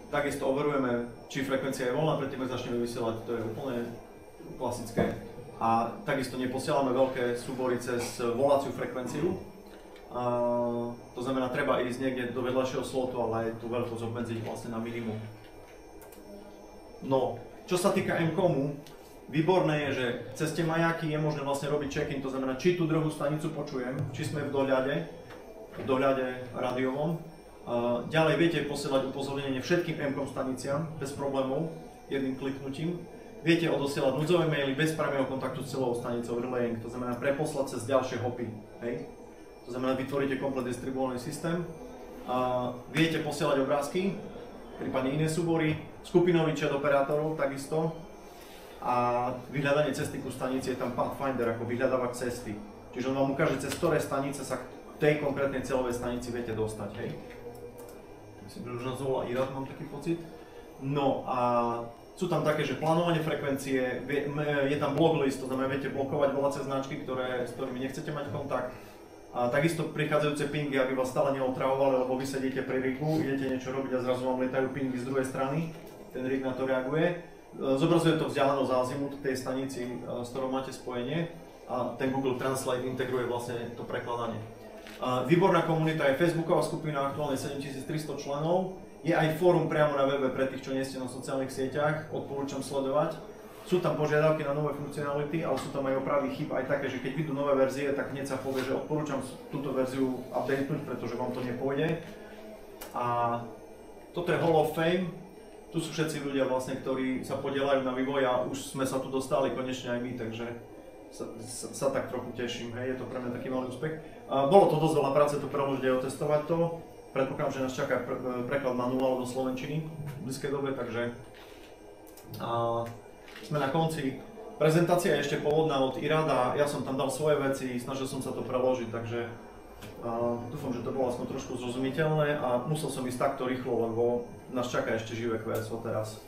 Takisto overujeme, či frekvencia je voľná, predtým ak začneme vysielať, to je úplne klasické. A takisto neposielame veľké súbory cez volaciu frekvenciu. To znamená, treba ísť niekde do vedľajšieho slotu, ale aj tú veľkosť obmedziť vlastne na minimum. No, čo sa týka M-komu, výborné je, že cez tie majáky je možné vlastne robiť check-in, to znamená, či tú druhú stanicu počujem, či sme v dohľade rádiovom. Ďalej viete posielať upozornenie všetkým M-kom staniciam bez problémov, jedným kliknutím. Viete odosielať núdzové maily bez priamého kontaktu s celou stanicou relaying, to znamená preposlať cez ďalšie hopy. Hej? To znamená, vytvoríte komplet distribuovaný systém. Viete posielať obrázky, prípadne iné súbory, skupinový chat operátorov takisto. A vyhľadanie cesty ku stanici je tam Pathfinder ako vyhľadávač cesty. Čiže on vám ukáže, cez ktoré stanice sa k tej konkrétnej celovej stanici viete dostať. Hej? Myslím, že už nás volá Irat, mám taký pocit. No a sú tam také, že plánovanie frekvencie, je tam block list, to znamená, viete blokovať volacie značky, s ktorými nechcete mať kontakt. A takisto prichádzajúce pingy, aby vás stále neotravovali, lebo vy sedíte pri rigu, idete niečo robiť a zrazu vám lietajú pingy z druhej strany, ten rig na to reaguje. Zobrazuje to vzdialenosť azimut k tej stanici, s ktorou máte spojenie a ten Google Translate integruje vlastne to prekladanie. Výborná komunita je Facebooková skupina, aktuálne 7300 členov. Je aj fórum priamo na webe pre tých, čo nie ste na sociálnych sieťach, odporúčam sledovať. Sú tam požiadavky na nové funkcionality, ale sú tam aj opravy chýb aj také, že keď vyjdú nové verzie, tak hneď sa povie, že odporúčam túto verziu updatenúť, pretože vám to nepôjde. A toto je Hall of Fame. Tu sú všetci ľudia vlastne, ktorí sa podieľajú na vývoj a už sme sa tu dostali konečne aj my, takže sa tak trochu teším, hej, je to pre mňa taký malý úspech. Bolo to dosť veľa práce to preložiť a otestovať to. Predpokladám, že nás čaká preklad manuálu do slovenčiny v blízkej dobe, takže sme na konci. Prezentácia je ešte pôvodná od Irada, ja som tam dal svoje veci, snažil som sa to preložiť, takže dúfam, že to bolo aspoň trošku zrozumiteľné a musel som ísť takto rýchlo, lebo nás čaká ešte živé QSO teraz.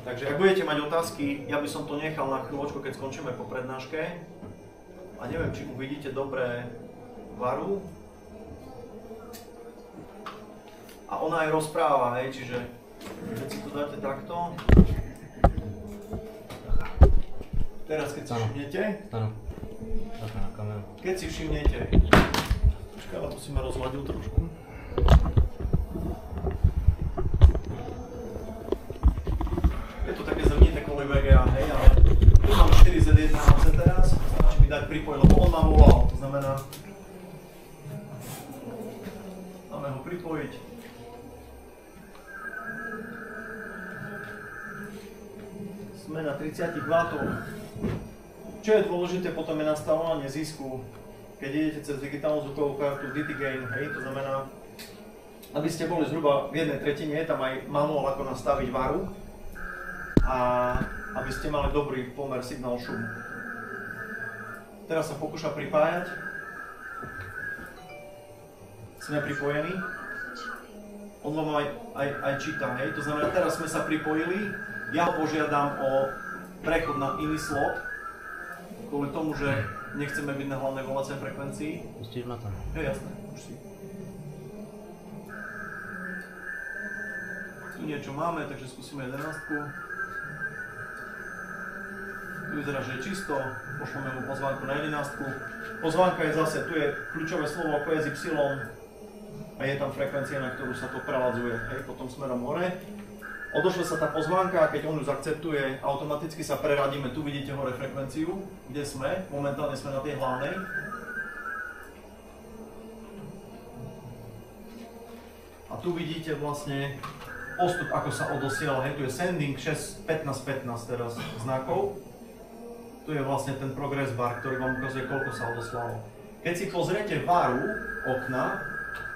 Takže ak budete mať otázky, ja by som to nechal na chvíľočku, keď skončíme po prednáške. A neviem, či uvidíte dobre Varu. A ona aj rozpráva, hej, čiže keď si to dáte takto. Teraz keď si všimnete. Keď si všimnete. Počkaj, ale to si ma rozhľadil trošku. Je to také zrnité kvôli VGA, hej, ale tu mám 4Z1 teraz, stačí mi dať pripoj, lebo on ma volal, to znamená, máme ho pripojiť. Sme na 30 W. Čo je dôležité potom je nastavovanie zisku, keď idete cez digitálnu zvukovú kartu DTGain, hej, to znamená, aby ste boli zhruba v 1/3, je tam aj manuál ako nastaviť varu a aby ste mali dobrý pomer signál šum. Teraz sa pokúša pripájať. Sme pripojení. On vám aj číta, hej, to znamená, teraz sme sa pripojili, ja ho požiadam o prechod na iný slot, kvôli tomu, že nechceme byť na hlavnej volacej frekvencii. Pustíš ma tam? Je jasné, už si. Tu niečo máme, takže skúsime 11. Tu vyzerá, že je čisto, pošleme mu pozvánku na 11. Pozvánka je zase, tu je kľúčové slovo ako je Y a je tam frekvencia, na ktorú sa to preladzuje, hej, potom smerom hore. Odošle sa tá pozvánka a keď on ju zaakceptuje, automaticky sa preradíme. Tu vidíte hore frekvenciu, kde sme. Momentálne sme na tej hlavnej. A tu vidíte vlastne postup, ako sa odosiela. Hej, tu je sending 6, 15, 15 teraz znakov. Tu je vlastne ten progress bar, ktorý vám ukazuje, koľko sa odoslalo. Keď si pozriete varu okna,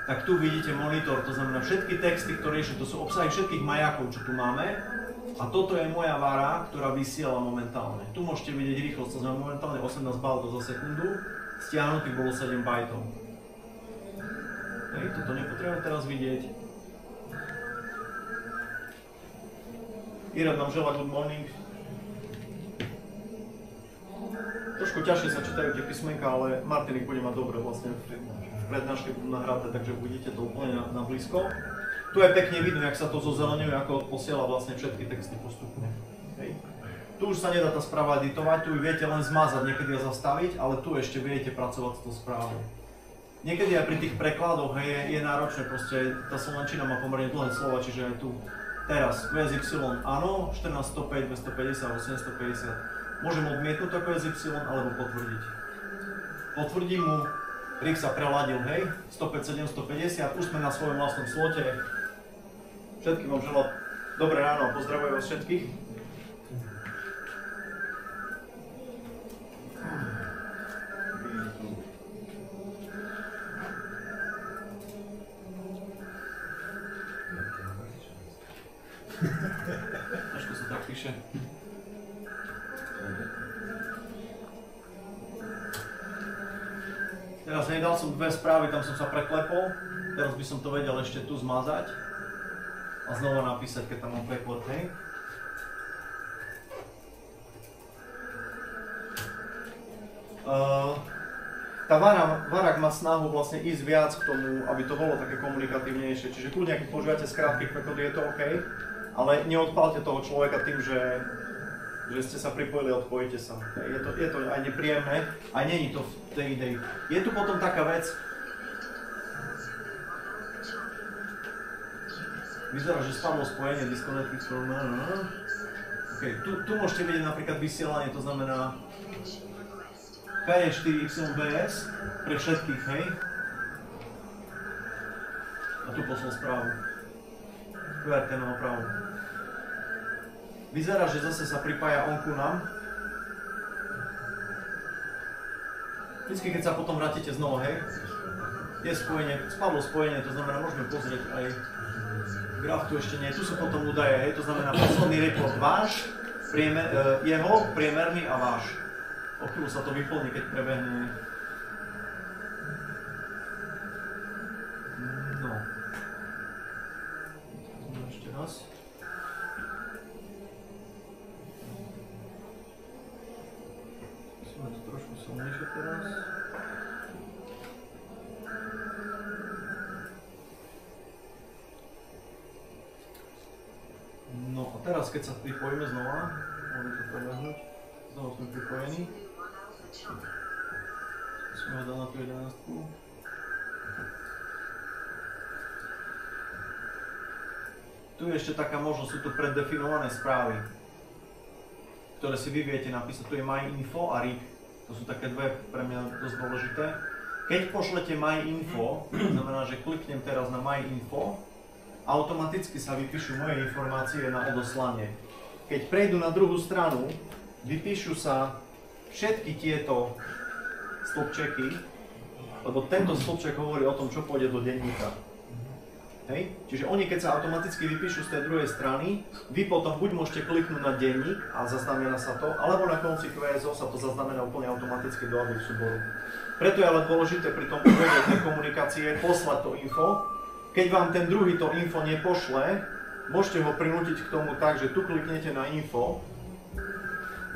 tak tu vidíte monitor, to znamená všetky texty, ktoré ešte, to sú obsahy všetkých majakov, čo tu máme. A toto je moja vara, ktorá vysiela momentálne. Tu môžete vidieť rýchlosť, to znamená momentálne 18 bajtov za sekundu, stiahnutých bolo 7 bajtov. Hej, toto nepotrebujem teraz vidieť. Irad nám želá good morning. Trošku ťažšie sa čítajú tie písmenka, ale Martinik bude mať dobre vlastne v prednáške budú nahraté, takže uvidíte to úplne na blízko. Tu je pekne vidno, jak sa to zozeleňuje, ako posiela vlastne všetky texty postupne. Hej. Tu už sa nedá tá správa editovať, tu ju viete len zmazať, niekedy a zastaviť, ale tu ešte viete pracovať s tou správou. Niekedy aj pri tých prekladoch je náročné, proste tá slovenčina má pomerne dlhé slova, čiže aj tu. Teraz QSY áno, 14.105, 250, 850. Môžem odmietnúť to QSY alebo potvrdiť. Potvrdím mu, Rick sa preladil, hej, 105, 750, už sme na svojom vlastnom slote. Všetkým vám želám dobré ráno a pozdravujem vás všetkých. Ťažko sa tak píše. Teraz nedal som dve správy, tam som sa preklepol. Teraz by som to vedel ešte tu zmazať a znova napísať, keď tam mám preklep, hej. Tá Varak má snahu vlastne ísť viac k tomu, aby to bolo také komunikatívnejšie. Čiže kľudne, keď používate skrátky preklady, je to OK, ale neodpálte toho človeka tým, že ste sa pripojili a odpojíte sa. Je to aj nepríjemné, aj není to v tej idei. Je tu potom taká vec, vyzerá, že spadlo spojenie, disconnected from... Okay, tu môžete vidieť napríklad vysielanie, to znamená K4YBS pre všetkých, hej. A tu poslal správu. QRT na opravu. Vyzerá, že zase sa pripája on ku nám. Vždycky, keď sa potom vrátite znova, hej, je spojenie, spadlo spojenie, to znamená, môžeme pozrieť aj graf, tu ešte nie, tu sú potom údaje, hej, to znamená posledný report váš, jeho, priemerný a váš. O chvíľu sa to vyplní, keď prebehne. No. Ešte raz. Musíme to trošku silnejšie teraz. No a teraz, keď sa pripojíme znova, môžeme to prebehnúť. Znova sme pripojení. Musíme ho dať na tú 11. Tu je ešte taká možnosť, sú tu preddefinované správy, ktoré si vy viete napísať. Tu je MyInfo a RIP. To sú také dve pre mňa dosť dôležité. Keď pošlete MyInfo, to znamená, že kliknem teraz na MyInfo, automaticky sa vypíšu moje informácie na odoslanie. Keď prejdú na druhú stranu, vypíšu sa všetky tieto stĺpčeky, lebo tento stĺpček hovorí o tom, čo pôjde do denníka. Hej? Čiže oni, keď sa automaticky vypíšu z tej druhej strany, vy potom buď môžete kliknúť na denník a zaznamená sa to, alebo na konci QSO sa to zaznamená úplne automaticky do ABIF súboru. Preto je ale dôležité pri tom úvode tej komunikácie poslať to info. Keď vám ten druhý to info nepošle, môžete ho prinútiť k tomu tak, že tu kliknete na info,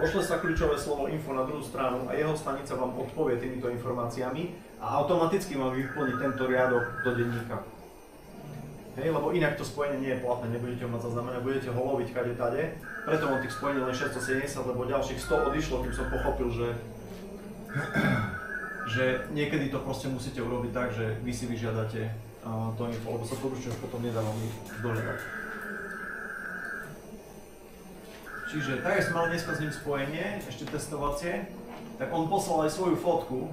pošle sa kľúčové slovo info na druhú stranu a jeho stanica vám odpovie týmito informáciami a automaticky vám vyplní tento riadok do denníka. Hej, lebo inak to spojenie nie je platné, nebudete ho mať zaznamené, budete ho loviť kade tade. Preto mám tých spojení len 670, lebo ďalších 100 odišlo, kým som pochopil, že niekedy to proste musíte urobiť tak, že vy si vyžiadate to info, lebo sa to už potom nedá vám dohľadať. Čiže tak, jak sme mali dneska s ním spojenie, ešte testovacie, tak on poslal aj svoju fotku.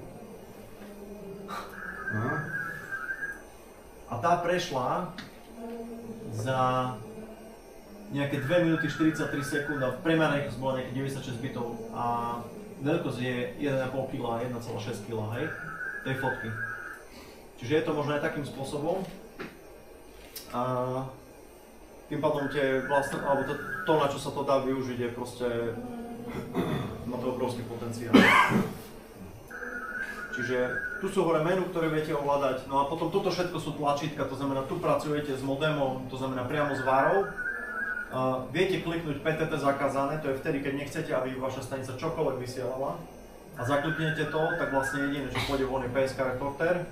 A tá prešla za nejaké 2 minúty 43 sekúnd a priemerná rýchlosť bola nejakých 96 bitov a veľkosť je 1,5 kg, 1,6 kg, hej. tej fotky. Čiže je to možno aj takým spôsobom. A tým pádom alebo to, na čo sa to dá využiť, je proste, má to obrovský potenciál. Čiže tu sú hore menu, ktoré viete ovládať, no a potom toto všetko sú tlačítka, to znamená, tu pracujete s modemom, to znamená priamo s várou. Viete kliknúť PTT zakázané, to je vtedy, keď nechcete, aby vaša stanica čokoľvek vysielala. A zakliknete to, tak vlastne jediné, čo pôjde von je PSK reporter.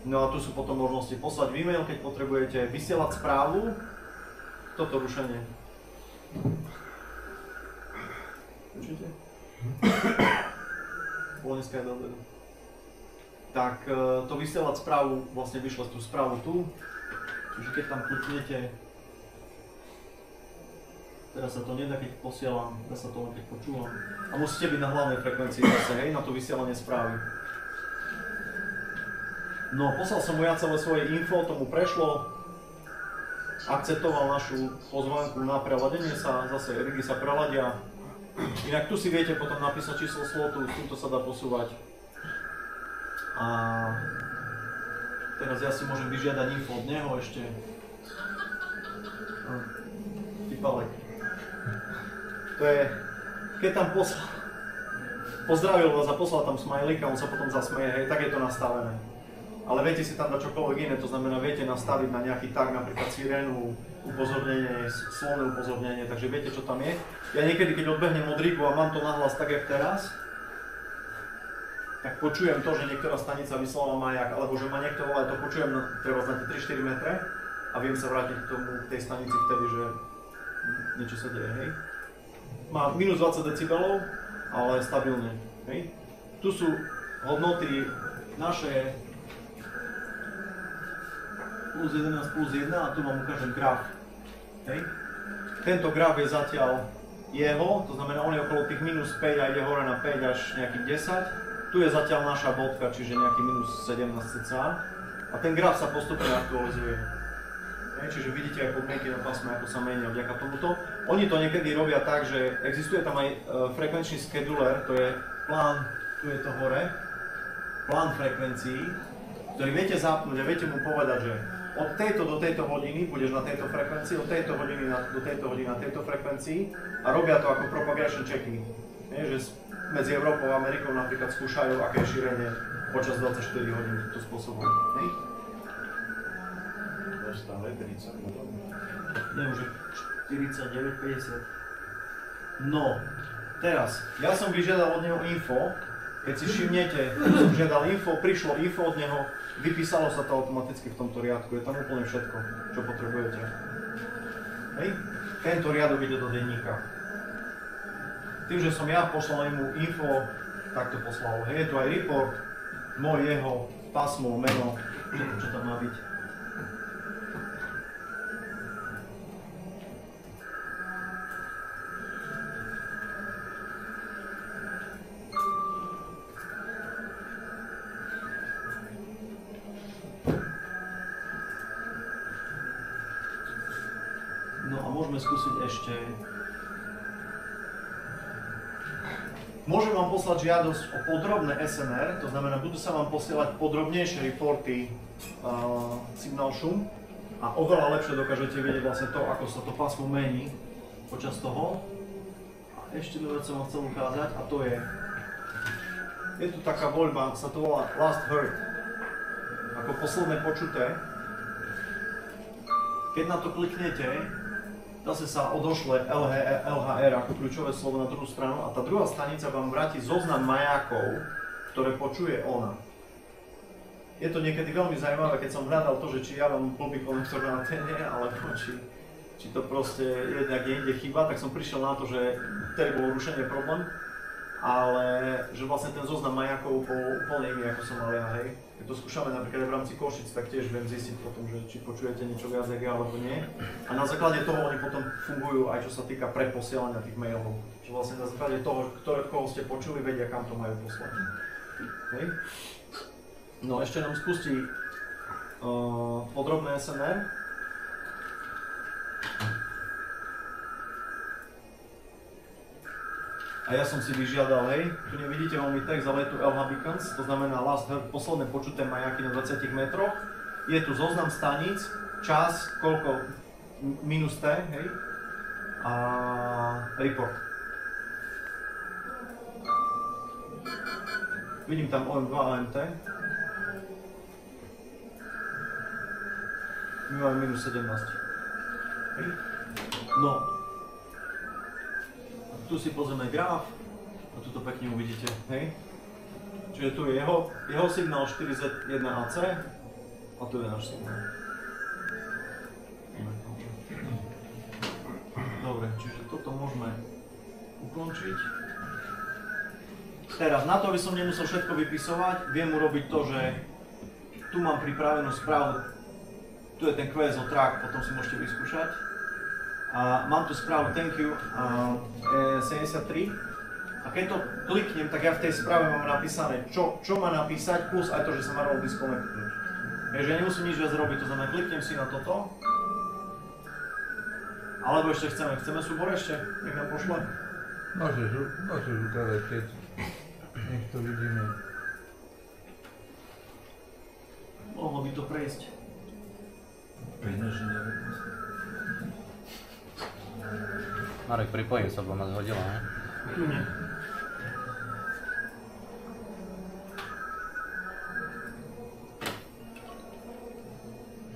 No a tu sú potom možnosti poslať e-mail, keď potrebujete vysielať správu. Toto rušenie. Určite? Dneska je dobre. Tak to vysielať správu, vlastne vyšle tú správu tu. Čiže keď tam kliknete, teraz sa to nedá, keď posielam, dá sa to len keď počúvam. A musíte byť na hlavnej frekvencii zase, hej, na to vysielanie správy. No, poslal som mu ja celé svoje info, tomu prešlo. Akceptoval našu pozvánku na preladenie sa, zase rigy sa preladia. Inak tu si viete potom napísať číslo slotu, túto sa dá posúvať. A teraz ja si môžem vyžiadať info od neho ešte. Typalek. To je, keď tam pozdravil vás a poslal tam smajlík a on sa potom zasmeje, hej, tak je to nastavené. Ale viete si tam dať čokoľvek iné, to znamená, viete nastaviť na nejaký tag, napríklad sirénu, upozornenie, slovné upozornenie, takže viete, čo tam je. Ja niekedy, keď odbehnem od rigu a mám to nahlas tak, jak teraz, tak počujem to, že niektorá stanica vyslala majak, alebo že ma niekto volá, to počujem treba na tie 3-4 metre a viem sa vrátiť k tomu, k tej stanici vtedy, že niečo sa deje, hej. Má minus 20 decibelov, ale stabilne, hej. Tu sú hodnoty naše plus 11 plus 1 a tu vám ukážem graf, hej. Tento graf je zatiaľ jeho, to znamená, on je okolo tých minus 5 a ide hore na 5 až nejakých 10. Tu je zatiaľ naša bodka, čiže nejaký minus 17 cca. A ten graf sa postupne aktualizuje. Čiže vidíte aj podmienky na pásme, ako sa menia vďaka tomuto. Oni to niekedy robia tak, že existuje tam aj frekvenčný scheduler, to je plán, tu je to hore, plán frekvencií, ktorý viete zapnúť a viete mu povedať, že od tejto do tejto hodiny budeš na tejto frekvencii, od tejto hodiny do tejto hodiny na tejto frekvencii a robia to ako propagation checking. Že medzi Európou a Amerikou napríklad skúšajú, aké je šírenie počas 24 hodín týmto spôsobom. Stále 30. Nie, už je 49, 50. No, teraz, ja som vyžiadal od neho info, keď si všimnete, som žiadal info, prišlo info od neho, vypísalo sa to automaticky v tomto riadku, je tam úplne všetko, čo potrebujete. Hej? Tento riadok ide do denníka. Tým, že som ja poslal mu info, tak to poslal. Hej, je tu aj report, môj, jeho, pásmo, meno, čo tam má byť. No a môžeme skúsiť ešte. Môžem vám poslať žiadosť o podrobné SNR, to znamená, budú sa vám posielať podrobnejšie reporty signál šum a oveľa lepšie dokážete vidieť vlastne to, ako sa to pásmo mení počas toho. A ešte jednu vec som vám chcel ukázať a to je tu taká voľba, sa to volá Last Heard, ako posledné počuté. Keď na to kliknete, zase sa odošle LHR ako kľúčové slovo na druhú stranu a tá druhá stanica vám vráti zoznam majákov, ktoré počuje ona. Je to niekedy veľmi zaujímavé, keď som hľadal to, že či ja mám blbý konektor na antene, alebo či to proste je nejak inde chyba, tak som prišiel na to, že vtedy bolo rušenie problém, ale že vlastne ten zoznam majákov bol úplne iný, ako som mal ja, hej. Keď to skúšame napríklad aj v rámci Košic, tak tiež viem zistiť potom, že či počujete niečo viac jak ja, alebo nie. A na základe toho oni potom fungujú aj čo sa týka preposielania tých mailov. Čiže vlastne na základe toho, koho ste počuli, vedia, kam to majú poslať. Hej. No ešte nám spustí podrobné SNR. A ja som si vyžiadal, hej, tu nevidíte veľmi text, ale je tu LH Beacons, to znamená last heard, posledné počuté majaky na 20 metroch. Je tu zoznam staníc, čas, koľko, minus T, hej, a report. Vidím tam OM2 a OMT. My máme minus 17. Hej. No. Tu si pozrieme graf a tu to pekne uvidíte, hej. Čiže tu je jeho signál 4Z1AC a tu je náš signál. Dobre, čiže toto môžeme ukončiť. Teraz, na to, aby som nemusel všetko vypisovať, viem urobiť to, že tu mám pripravenú správu, tu je ten QSO track, potom si môžete vyskúšať. A mám tu správu thank you 73 a keď to kliknem, tak ja v tej správe mám napísané, čo má napísať, plus aj to, že sa má robiť disconnectnúť. Takže ja nemusím nič viac robiť, to znamená, kliknem si na toto. Alebo ešte chceme súbor ešte? Nech nám pošle. Môžeš ukázať, keď nech to vidíme. Mohlo by to prejsť. Marek, pripojím sa, bo ma zhodila, ne? Nie.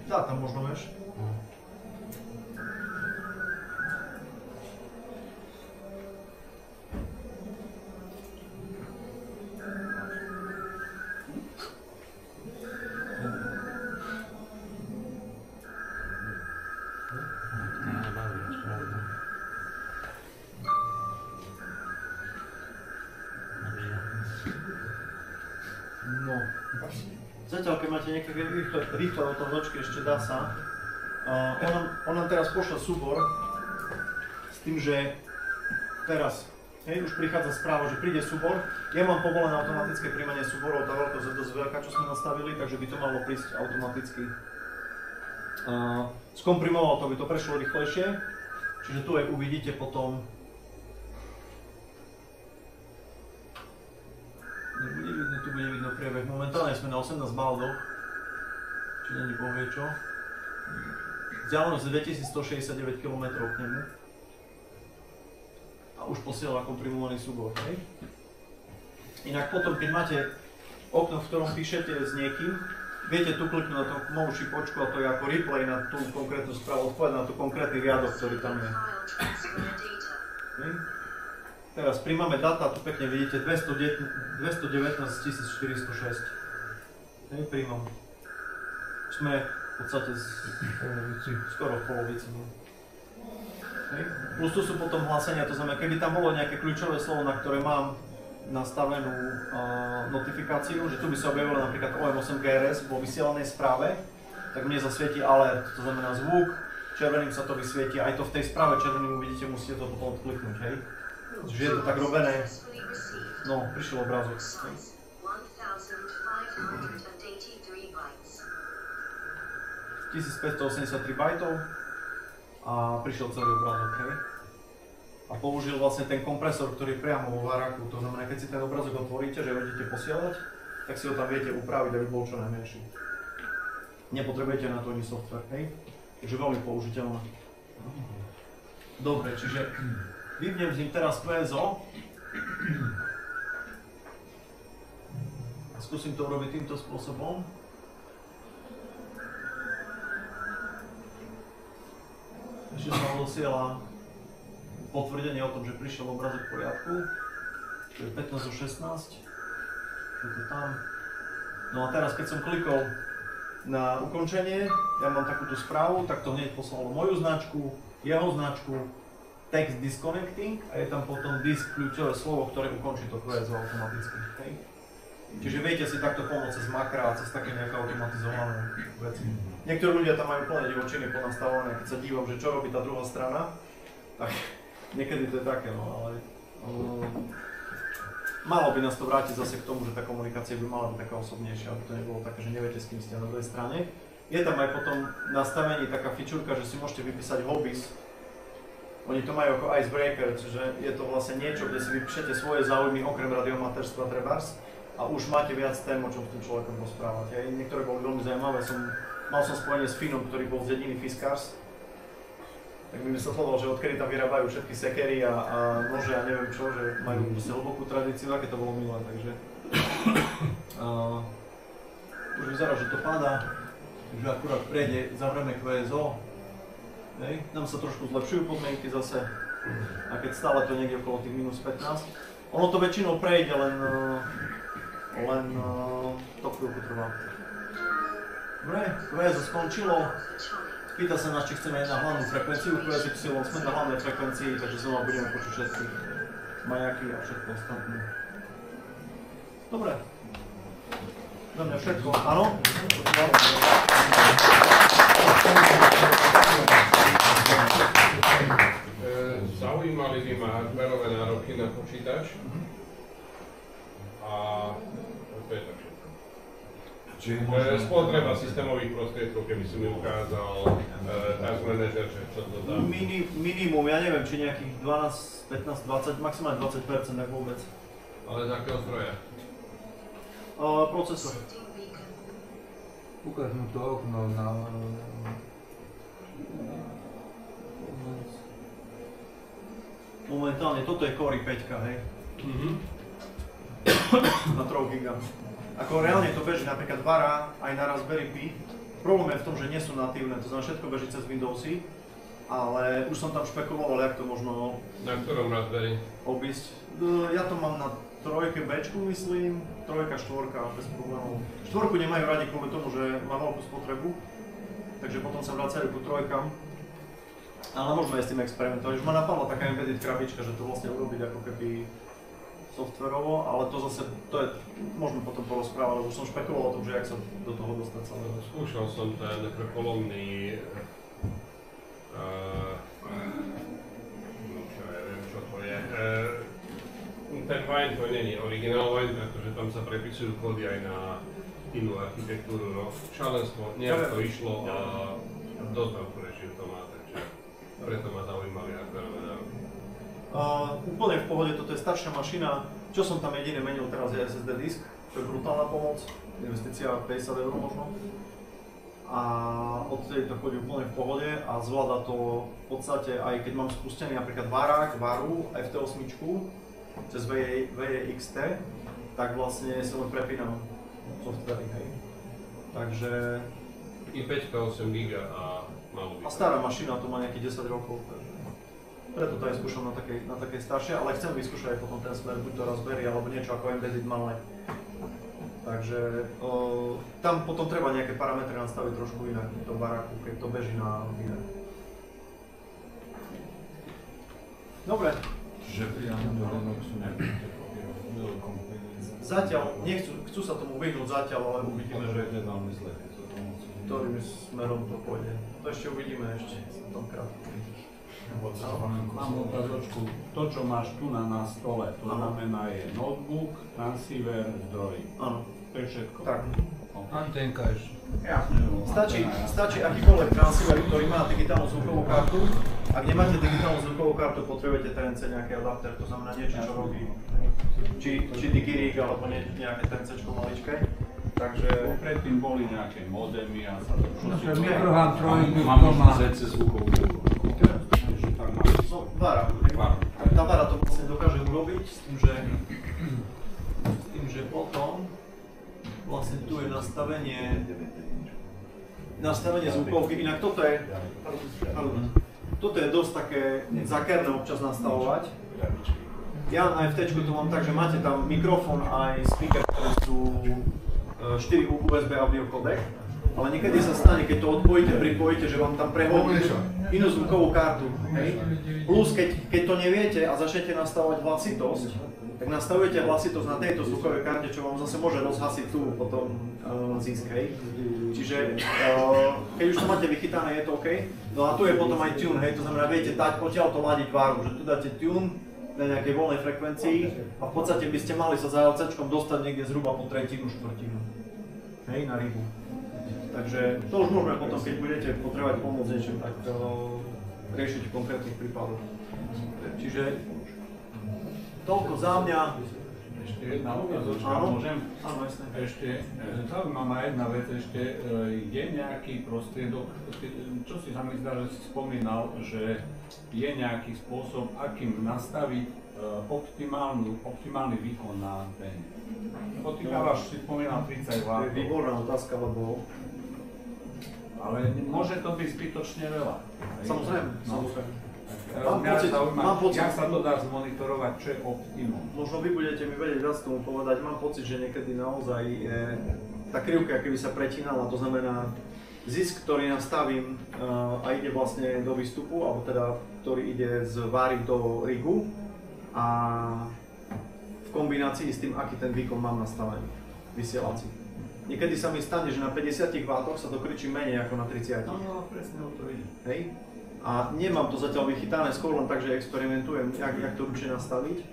Dá tam možno, vieš? Zatiaľ, keď máte nejaké rýchle otázočky, ešte dá sa. On nám teraz pošle súbor s tým, že teraz už prichádza správa, že príde súbor. Ja mám povolené automatické príjmanie súborov, tá veľkosť je dosť veľká, čo sme nastavili, takže by to malo prísť automaticky. Skomprimoval to, by to prešlo rýchlejšie, čiže tu aj uvidíte potom. Nebude vidno, tu bude vidno priebeh. Momentálne sme na 18 baldoch, či není bohvie čo. Vzdialenosť je 2169 km k nemu. A už posiela komprimovaný súbor, hej? Inak potom, keď máte okno, v ktorom píšete s niekým, viete tu kliknúť na tú malú šipočku a to je ako replay na tú konkrétnu správu, odpovedať na tú konkrétny riadok, ktorý tam je. Hej? Teraz príjmame data, tu pekne vidíte 219 406. Hej, príjmam. Sme v podstate skoro v polovici. Hej. Plus tu sú potom hlásenia, to znamená, keby tam bolo nejaké kľúčové slovo, na ktoré mám nastavenú notifikáciu, že tu by sa objavilo napríklad OM8 GRS vo vysielanej správe, tak mne zasvieti alert, to znamená zvuk, červeným sa to vysvieti, aj to v tej správe červeným uvidíte, musíte to potom odkliknúť, hej. Čiže je to tak robené, no, prišiel obrázok. 1583 bajtov a prišiel celý obrázok, hej. A použil vlastne ten kompresor, ktorý je priamo vo Varaku, to znamená, keď si ten obrázok otvoríte, že ho idete posielať, tak si ho tam viete upraviť, aby bol čo najmenší. Nepotrebujete na to ani software, hej. Takže veľmi použiteľné. Dobre, čiže vypnem z ním teraz QSO. Skúsim to urobiť týmto spôsobom. Ešte sa odosiela potvrdenie o tom, že prišiel obrázok v poriadku. To je 15 zo 16. Je to tam. No a teraz, keď som klikol na ukončenie, ja mám takúto správu, tak to hneď poslalo moju značku, jeho značku, text disconnecting a je tam potom disk kľúčové slovo, ktoré ukončí to QSO automaticky. Okay? Čiže viete si takto pomôcť cez makra a cez také nejaké automatizované veci. Niektorí ľudia tam majú plné divočiny ponastavené, keď sa dívam, že čo robí tá druhá strana, tak niekedy to je také, no ale malo by nás to vrátiť zase k tomu, že tá komunikácia by mala byť taká osobnejšia, aby to nebolo také, že neviete, s kým ste na druhej strane. Je tam aj potom nastavenie taká fičúrka, že si môžete vypísať hobbies Oni to majú ako icebreaker, čiže je to vlastne niečo, kde si vypíšete svoje záujmy okrem radiomaterstva trebárs a už máte viac tém, o čom s tým človekom rozprávať. Niektoré boli veľmi zaujímavé, mal som spojenie s Finom, ktorý bol z dediny Fiskars. Tak mi vysvetloval, že odkedy tam vyrábajú všetky sekery a nože a neviem čo, že majú hlbokú tradíciu, aké to bolo milé, takže už vyzerá, že to padá, že akurát prejde, zavrieme QSO. Nám sa trošku zlepšujú podmienky zase, a keď stále to niekde okolo tých minus 15. Ono to väčšinou prejde, len to chvíľku trvá. Dobre, QSO skončilo. Pýta sa nás, či chceme ísť na hlavnú frekvenciu, QSY sme na hlavnej frekvencii, takže znova budeme počuť všetky majaky a všetko ostatné. Dobre. Za mňa všetko, áno? Zaujímali by ma hardwareové nároky na počítač a to je tak všetko. Spotreba systémových prostriedkov, keby si mi ukázal task manager, čo to dá. Minimum, ja neviem, či nejakých 12, 15, 20, maximálne 20%, ak vôbec. Ale z akého stroja? Procesor. Ukáž mu to okno na... Momentálne, toto je Core i5, hej? Na 3 GB. Ako reálne to beží napríklad Vara aj na Raspberry Pi. Problém je v tom, že nie sú natívne, to znamená všetko beží cez Windowsy. Ale už som tam špekuloval, jak to možno... Na ktorom Raspberry? Obísť. Ja to mám na 3 Bčku, myslím, 3, 4 bez problémov. 4 nemajú radi kvôli tomu, že má veľkú spotrebu, takže potom sa vracajú ku 3. Ale môžeme aj s tým experimentovať. Už ma napadla taká embedded krabička, že to vlastne urobiť ako keby softverovo, ale to zase, môžeme potom porozprávať, lebo už som špekuloval o tom, že jak sa do toho dostať celého. Skúšal som ten prekolomný, čo ja viem, čo to je. Ten Wine to nie je originál Wine, pretože tam sa prepisujú kódy aj na inú architektúru, no šalenstvo, nejak to išlo a dosť veľkú režiu to má, takže preto ma zaujímali hardwareové nároky. Úplne v pohode, toto je staršia mašina, čo som tam jediné menil teraz je SSD disk, to je brutálna pomoc, investícia 50 € možno. A odtedy to chodí úplne v pohode a zvláda to v podstate aj keď mám spustený napríklad Varu, FT8 cez VEXT, tak vlastne si len prepínam softvery, hej. Takže... i5 8 GB a malo by... A stará mašina, to má nejakých 10 rokov, takže... Preto to aj skúšam na takej staršej, ale chcem vyskúšať aj potom ten smer, buď to Raspberry, alebo niečo ako embedded malé. Takže tam potom treba nejaké parametre nastaviť trošku inak v tom baráku, keď to beží na iné. Dobre. Zatiaľ, chcú sa tomu vyhnúť zatiaľ, ale uvidíme, že ktorým smerom to pôjde. To ešte uvidíme v tom krátku. Mám otázočku. To, čo máš tu na stole, to znamená je notebook, transceiver, zdroj. Áno. To je všetko. Tak. Antenka ešte. Stačí akýkoľvek transceiver, ktorý má digitálnu zvukovú kartu. Ak nemáte digitálnu zvukovú kartu, potrebujete TNC nejaký adapter, to znamená niečo, čo robí či digirig alebo nejaké TNCčko maličké. Takže... Predtým boli nejaké modemy a sa to všetko... Mikrohám trojky mám doma. ZC zvukovú kartu. No, Vara. Tá Vara to vlastne dokáže urobiť s tým, že potom vlastne tu je nastavenie zvukovky. Inak toto je dosť také zákerné občas nastavovať. Ja na FT-čku to mám tak, že máte tam mikrofón aj speaker, ktoré sú 4 USB audio kodek. Ale niekedy sa stane, keď to odpojíte, pripojíte, že vám tam prehodí inú zvukovú kartu. Hej? Plus, keď to neviete a začnete nastavovať hlasitosť, tak nastavujete hlasitosť na tejto zvukovej karte, čo vám zase môže rozhasiť tú potom zisk. Hej? Čiže keď už to máte vychytané, je to OK. No a tu je potom aj tune, hej? To znamená, viete dať odtiaľ to ladiť Varu, že tu dáte tune na nejakej voľnej frekvencii a v podstate by ste mali sa za LCčkom dostať niekde zhruba po tretinu, štvrtinu. Hej, na rybu. Takže to už môžeme potom, keď budete potrebovať pomôcť niečím, tak riešiť v konkrétnych prípadoch. Čiže toľko za mňa. Ešte jedna otázočka, môžem? Áno, jasné. Ešte, zaujíma ma jedna vec, ešte je nejaký prostriedok, čo si sa mi zdá, že si spomínal, že je nejaký spôsob, akým nastaviť optimálny výkon na antene. Lebo ty dávaš, si spomínal 30 W. To je výborná otázka, lebo... Ale môže to byť zbytočne veľa. Samozrejme, samozrejme. Mám pocit, jak sa to dá zmonitorovať, čo je optimum? Možno vy budete mi vedieť viac tomu povedať. Mám pocit, že niekedy naozaj je tá krivka, keby sa pretínala, to znamená zisk, ktorý nastavím a ide vlastne do výstupu, alebo teda, ktorý ide z váry do rigu a v kombinácii s tým, aký ten výkon mám nastavený, vysielací. Niekedy sa mi stane, že na 50 W sa dokričí menej ako na 30. No, presne o to ide. Hej? A nemám to zatiaľ vychytané, skôr len tak, že experimentujem, jak to ručne nastaviť.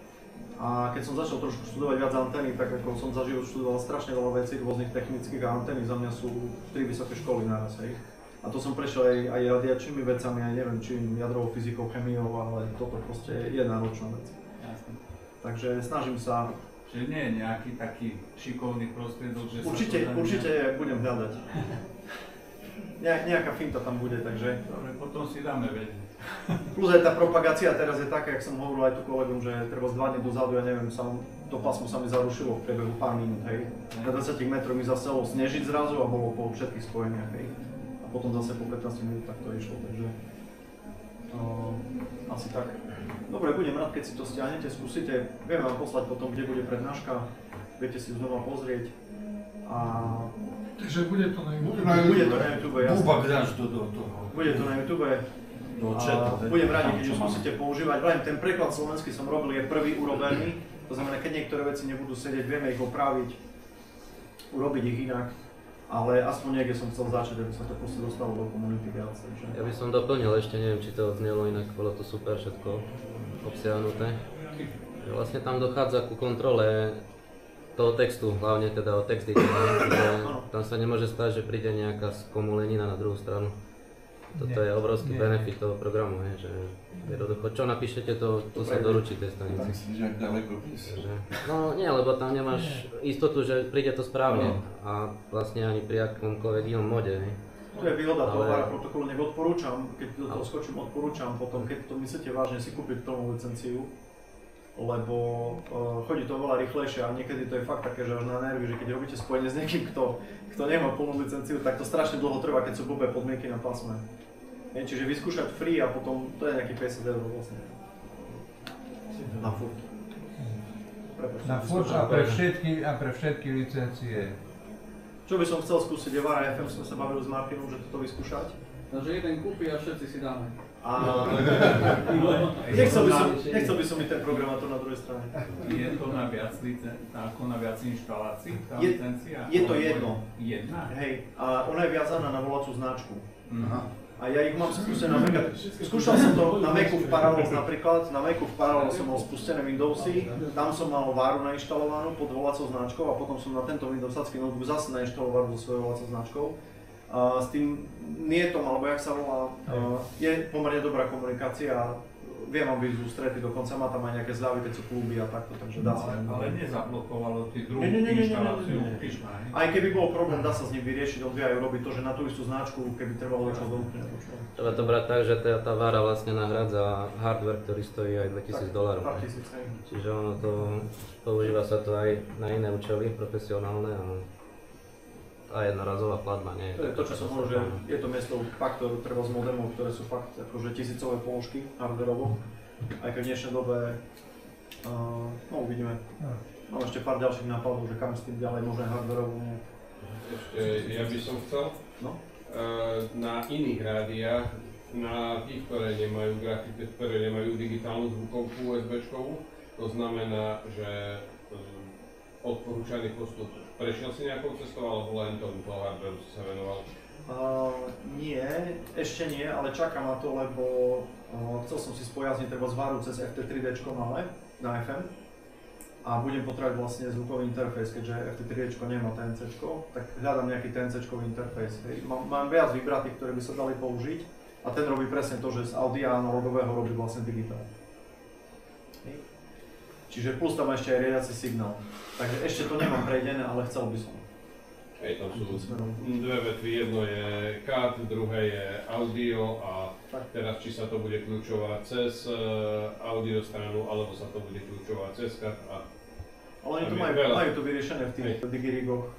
A keď som začal trošku študovať viac antény, tak ako som za život študoval strašne veľa vecí, rôznych technických a antény, za mňa sú 3 vysoké školy naraz, hej. A to som prešiel aj radiačnými vecami, aj neviem, či jadrovou fyzikou, chemiou, ale toto proste je náročná vec. Jasne. Takže snažím sa... Čiže nie je nejaký taký šikovný prostriedok, že Určite budem hľadať. Nejaká finta tam bude, takže... Dobre, potom si dáme vedieť. Plus aj tá propagácia teraz je taká, jak som hovoril aj tu kolegom, že treba z 2 dní dozadu, ja neviem, to pásmo sa mi zarušilo v priebehu pár minút, hej. Na 20 metroch mi začalo snežiť zrazu a bolo po všetkých spojeniach, hej. A potom zase po 15 minútach to išlo, takže... asi tak. Dobre, budem rád, keď si to stiahnete, skúsite. Viem vám poslať potom, kde bude prednáška, viete si ju znova pozrieť. A... Takže bude to na YouTube. Bude to na YouTube, jasne. Bubak dáš do toho. Bude to na YouTube. Do chatu. Budem rád, keď ju skúsite používať. Vrajím, ten preklad slovenský som robil, je prvý urobený. To znamená, keď niektoré veci nebudú sedieť, vieme ich opraviť, urobiť ich inak. Ale aspoň niekde som chcel začať, aby sa to proste dostalo do komunity viac. Takže... Ja by som doplnil ešte, neviem, či to odznelo inak, bolo to super všetko obsiahnuté. Vlastne tam dochádza ku kontrole toho textu, hlavne teda o texty, tam sa nemôže stať, že príde nejaká skomulenina na druhú stranu. Toto je obrovský benefit toho programu, že jednoducho, čo napíšete, to sa doručí tej stanici. No nie, lebo tam nemáš istotu, že príde to správne a vlastne ani pri akomkoľvek inom mode. To je výhoda toho VARA protokolu, nech odporúčam, keď do toho skočím, odporúčam potom, keď to myslíte vážne, si kúpiť plnú licenciu. Lebo chodí to veľa rýchlejšie a niekedy to je fakt také, že až na nervy, že keď robíte spojenie s niekým, kto nemá plnú licenciu, tak to strašne dlho trvá, keď sú blbé podmienky na pásme. Čiže vyskúšať free a potom to je nejaký 50 € vlastne. Na furt. Na furt a pre všetky licencie. Čo by som chcel skúsiť, je VARA FM, sme sa bavili s Martinom, že toto vyskúšať. Takže jeden kúpi a všetci si dáme. Nechcel by som byť ten programátor na druhej strane. Je to na viac inštalácií, tá licencia? Je to jedno. Jedna? Hej, a ona je viazaná na volacú značku. A ja ich mám spustené napríklad, skúšal som to na Macu v Parallels napríklad, na Macu v Parallels som mal spustené Windowsy, tam som mal VARu nainštalovanú pod volacou značkou a potom som na tento Windowsacký notebook zase nainštaloval so svojou volacou značkou. S tým Nietom, alebo jak sa volá, je pomerne dobrá komunikácia, viem vám byť ústretí, dokonca má tam aj nejaké zľavy, keď sú kluby a takto, takže dá sa. Ale nezablokovalo ty druhú inštaláciu? Aj keby bol problém, dá sa s ním vyriešiť, on vie aj robiť to, že na tú istú značku, keby trvalo čo veľmi nepočúval. Treba to brať tak, že tá VARa vlastne nahrádza hardware, ktorý stojí aj $2000. Čiže ono to, používa sa to aj na iné účely, profesionálne a jednorazová platba, nie? To je to, čo som hovoril, že je to miesto faktor, treba z modemov, ktoré sú fakt akože tisícové položky hardwareovo. Aj keď v dnešnej dobe, no uvidíme. Mám ešte pár ďalších nápadov, že kam s tým ďalej možné hardwareovo nie. Ešte ja by som chcel, na iných rádiách, na tých, ktoré nemajú grafiku, ktoré nemajú digitálnu zvukovku USB-čkovú, to znamená, že odporúčaný postup. Prešiel si nejakou cestou, alebo len toho hardwareu si sa venoval? Nie, ešte nie, ale čakám na to, lebo chcel som si spojazniť treba z VARu cez FT3D malé na FM a budem potrebovať vlastne zvukový interfejs, keďže FT3D nemá TNC, tak hľadám nejaký TNC interfejs. Mám viac vybratých, ktoré by sa dali použiť a A ten robí presne to, že z audia analogového robí vlastne digitál. Čiže plus tam ešte aj riadiaci signál. Takže ešte to nemám prejdené, ale chcel by som. Hej, tam sú dve vetvy, jedno je CAD, druhé je audio a teraz či sa to bude kľúčovať cez audio stranu, alebo sa to bude kľúčovať cez CAD a... Ale oni to majú to vyriešené v tých digirigoch.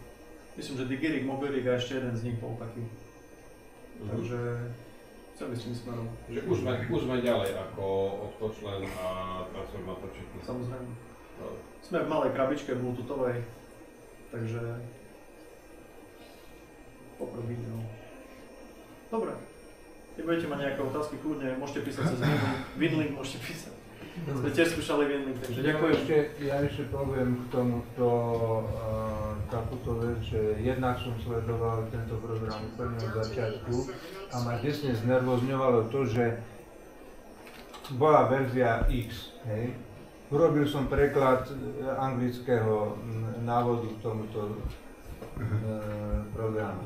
Myslím, že digirig, mobilig a ešte jeden z nich bol taký. Takže chcel by som smerom. Že už sme ďalej ako optočlen a transformátor všetkých. Samozrejme. Sme v malej krabičke bluetoothovej, takže poprvé no. Dobre. Keď budete mať nejaké otázky, kľudne môžete písať cez Winlink, môžete písať. Sme tiež skúšali Winlink, takže ďakujem. Ja ešte poviem k tomuto takúto vec, že jednak som sledoval tento program úplne od začiatku a ma desne znervozňovalo to, že bola verzia X, hej. Urobil som preklad anglického návodu k tomuto programu.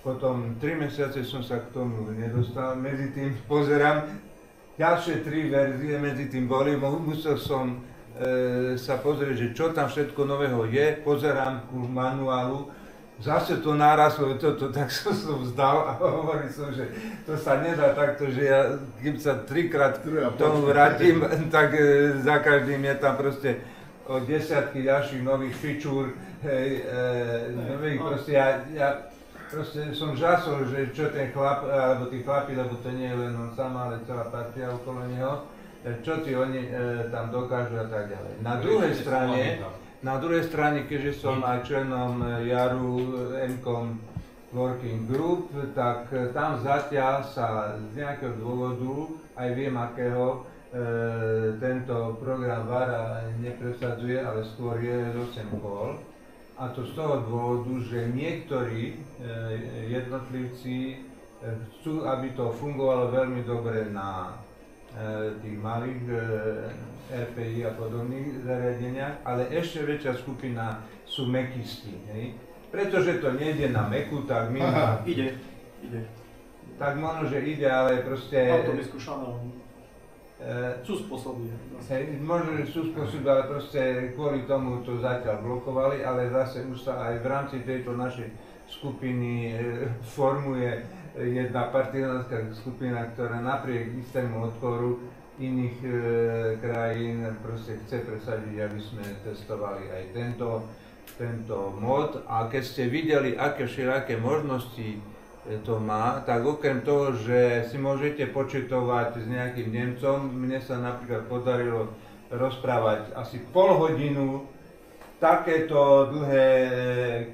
Potom 3 mesiace som sa k tomu nedostal, medzi tým pozerám, ďalšie 3 verzie medzi tým boli, musel som sa pozrieť, že čo tam všetko nového je, pozerám ku manuálu, zase to narastlo, tak som vzdal a hovoril som, že to sa nedá takto, že ja, keď sa 3-krát tomu vrátim, tak za každým je tam proste o desiatky ďalších nových feature, nových proste, ja proste som žasol, že čo ten chlap, alebo tí chlapi, lebo to nie je len on sám, ale celá partia okolo neho, čo ti oni tam dokážu a tak ďalej. Na druhej strane, keďže som aj členom JARu, MCOM Working Group, tak tam zatiaľ sa z nejakého dôvodu, aj viem akého, tento program VARA nepresadzuje, ale skôr je 8.5. A to z toho dôvodu, že niektorí jednotlivci chcú, aby to fungovalo veľmi dobre na tých malých RPI a podobných zariadeniach, ale ešte väčšia skupina sú Macisti, hej? Pretože to nejde na Macu, tak minimálne... Ide. Tak možno, že ide, ale proste... Mám to vyskúšané, sú spôsoby. Možno, že sú spôsoby, ale proste kvôli tomu to zatiaľ blokovali, ale zase už sa aj v rámci tejto našej skupiny formuje jedna partizánska skupina, ktorá napriek istému odporu iných krajín proste chce presadiť, aby sme testovali aj tento mod. A keď ste videli, aké všelijaké možnosti to má, tak okrem toho, že si môžete početovať s nejakým Nemcom, mne sa napríklad podarilo rozprávať asi pol hodinu takéto dlhé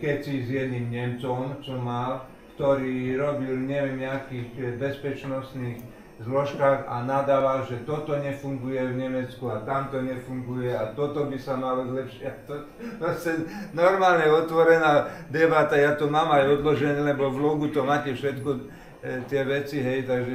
keci s jedným Nemcom, čo mal, ktorý robil neviem nejakých bezpečnostných zložkách a nadával, že toto nefunguje v Nemecku a tamto nefunguje a toto by sa malo zlepšiť. Proste normálne otvorená debata, ja to mám aj odložené, lebo v logu to máte všetko tie veci, hej, takže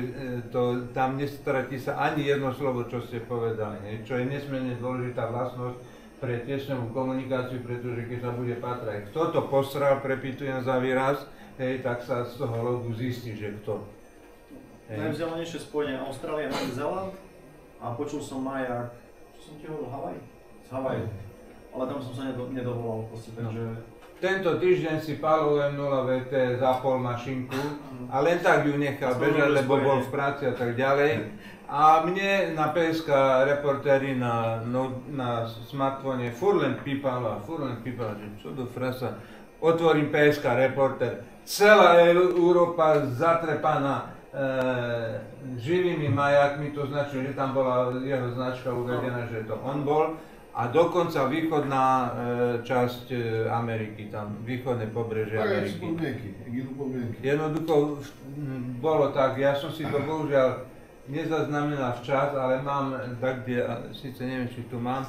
tam nestratí sa ani jedno slovo, čo ste povedali, hej, čo je nesmierne dôležitá vlastnosť pre tiesňovú komunikáciu, pretože keď sa bude patrať, kto to posral, prepitujem za výraz, hej, tak sa z toho logu zistí, že kto. Najvzdialenejšie spojenie Austrália, Nový Zéland a počul som Maja, čo som ti hovoril, Havaj? Z Havaji. Ale tam som sa nedovolal proste, takže... Tento týždeň si Palo M0VT zapol mašinku a len tak ju nechal bežať, lebo bol v práci a tak ďalej. A mne na PSK reportéri na smartfóne furt len pípalo, že čo do frasa. Otvorím PSK reportér, celá Európa zatrepaná živými majakmi, to značí, že tam bola jeho značka uvedená, že to on bol. A dokonca východná časť Ameriky, tam východné pobrežie Ameriky. Jednoducho bolo tak, ja som si to bohužiaľ nezaznamenal včas, ale mám tak, kde, síce neviem, či tu mám,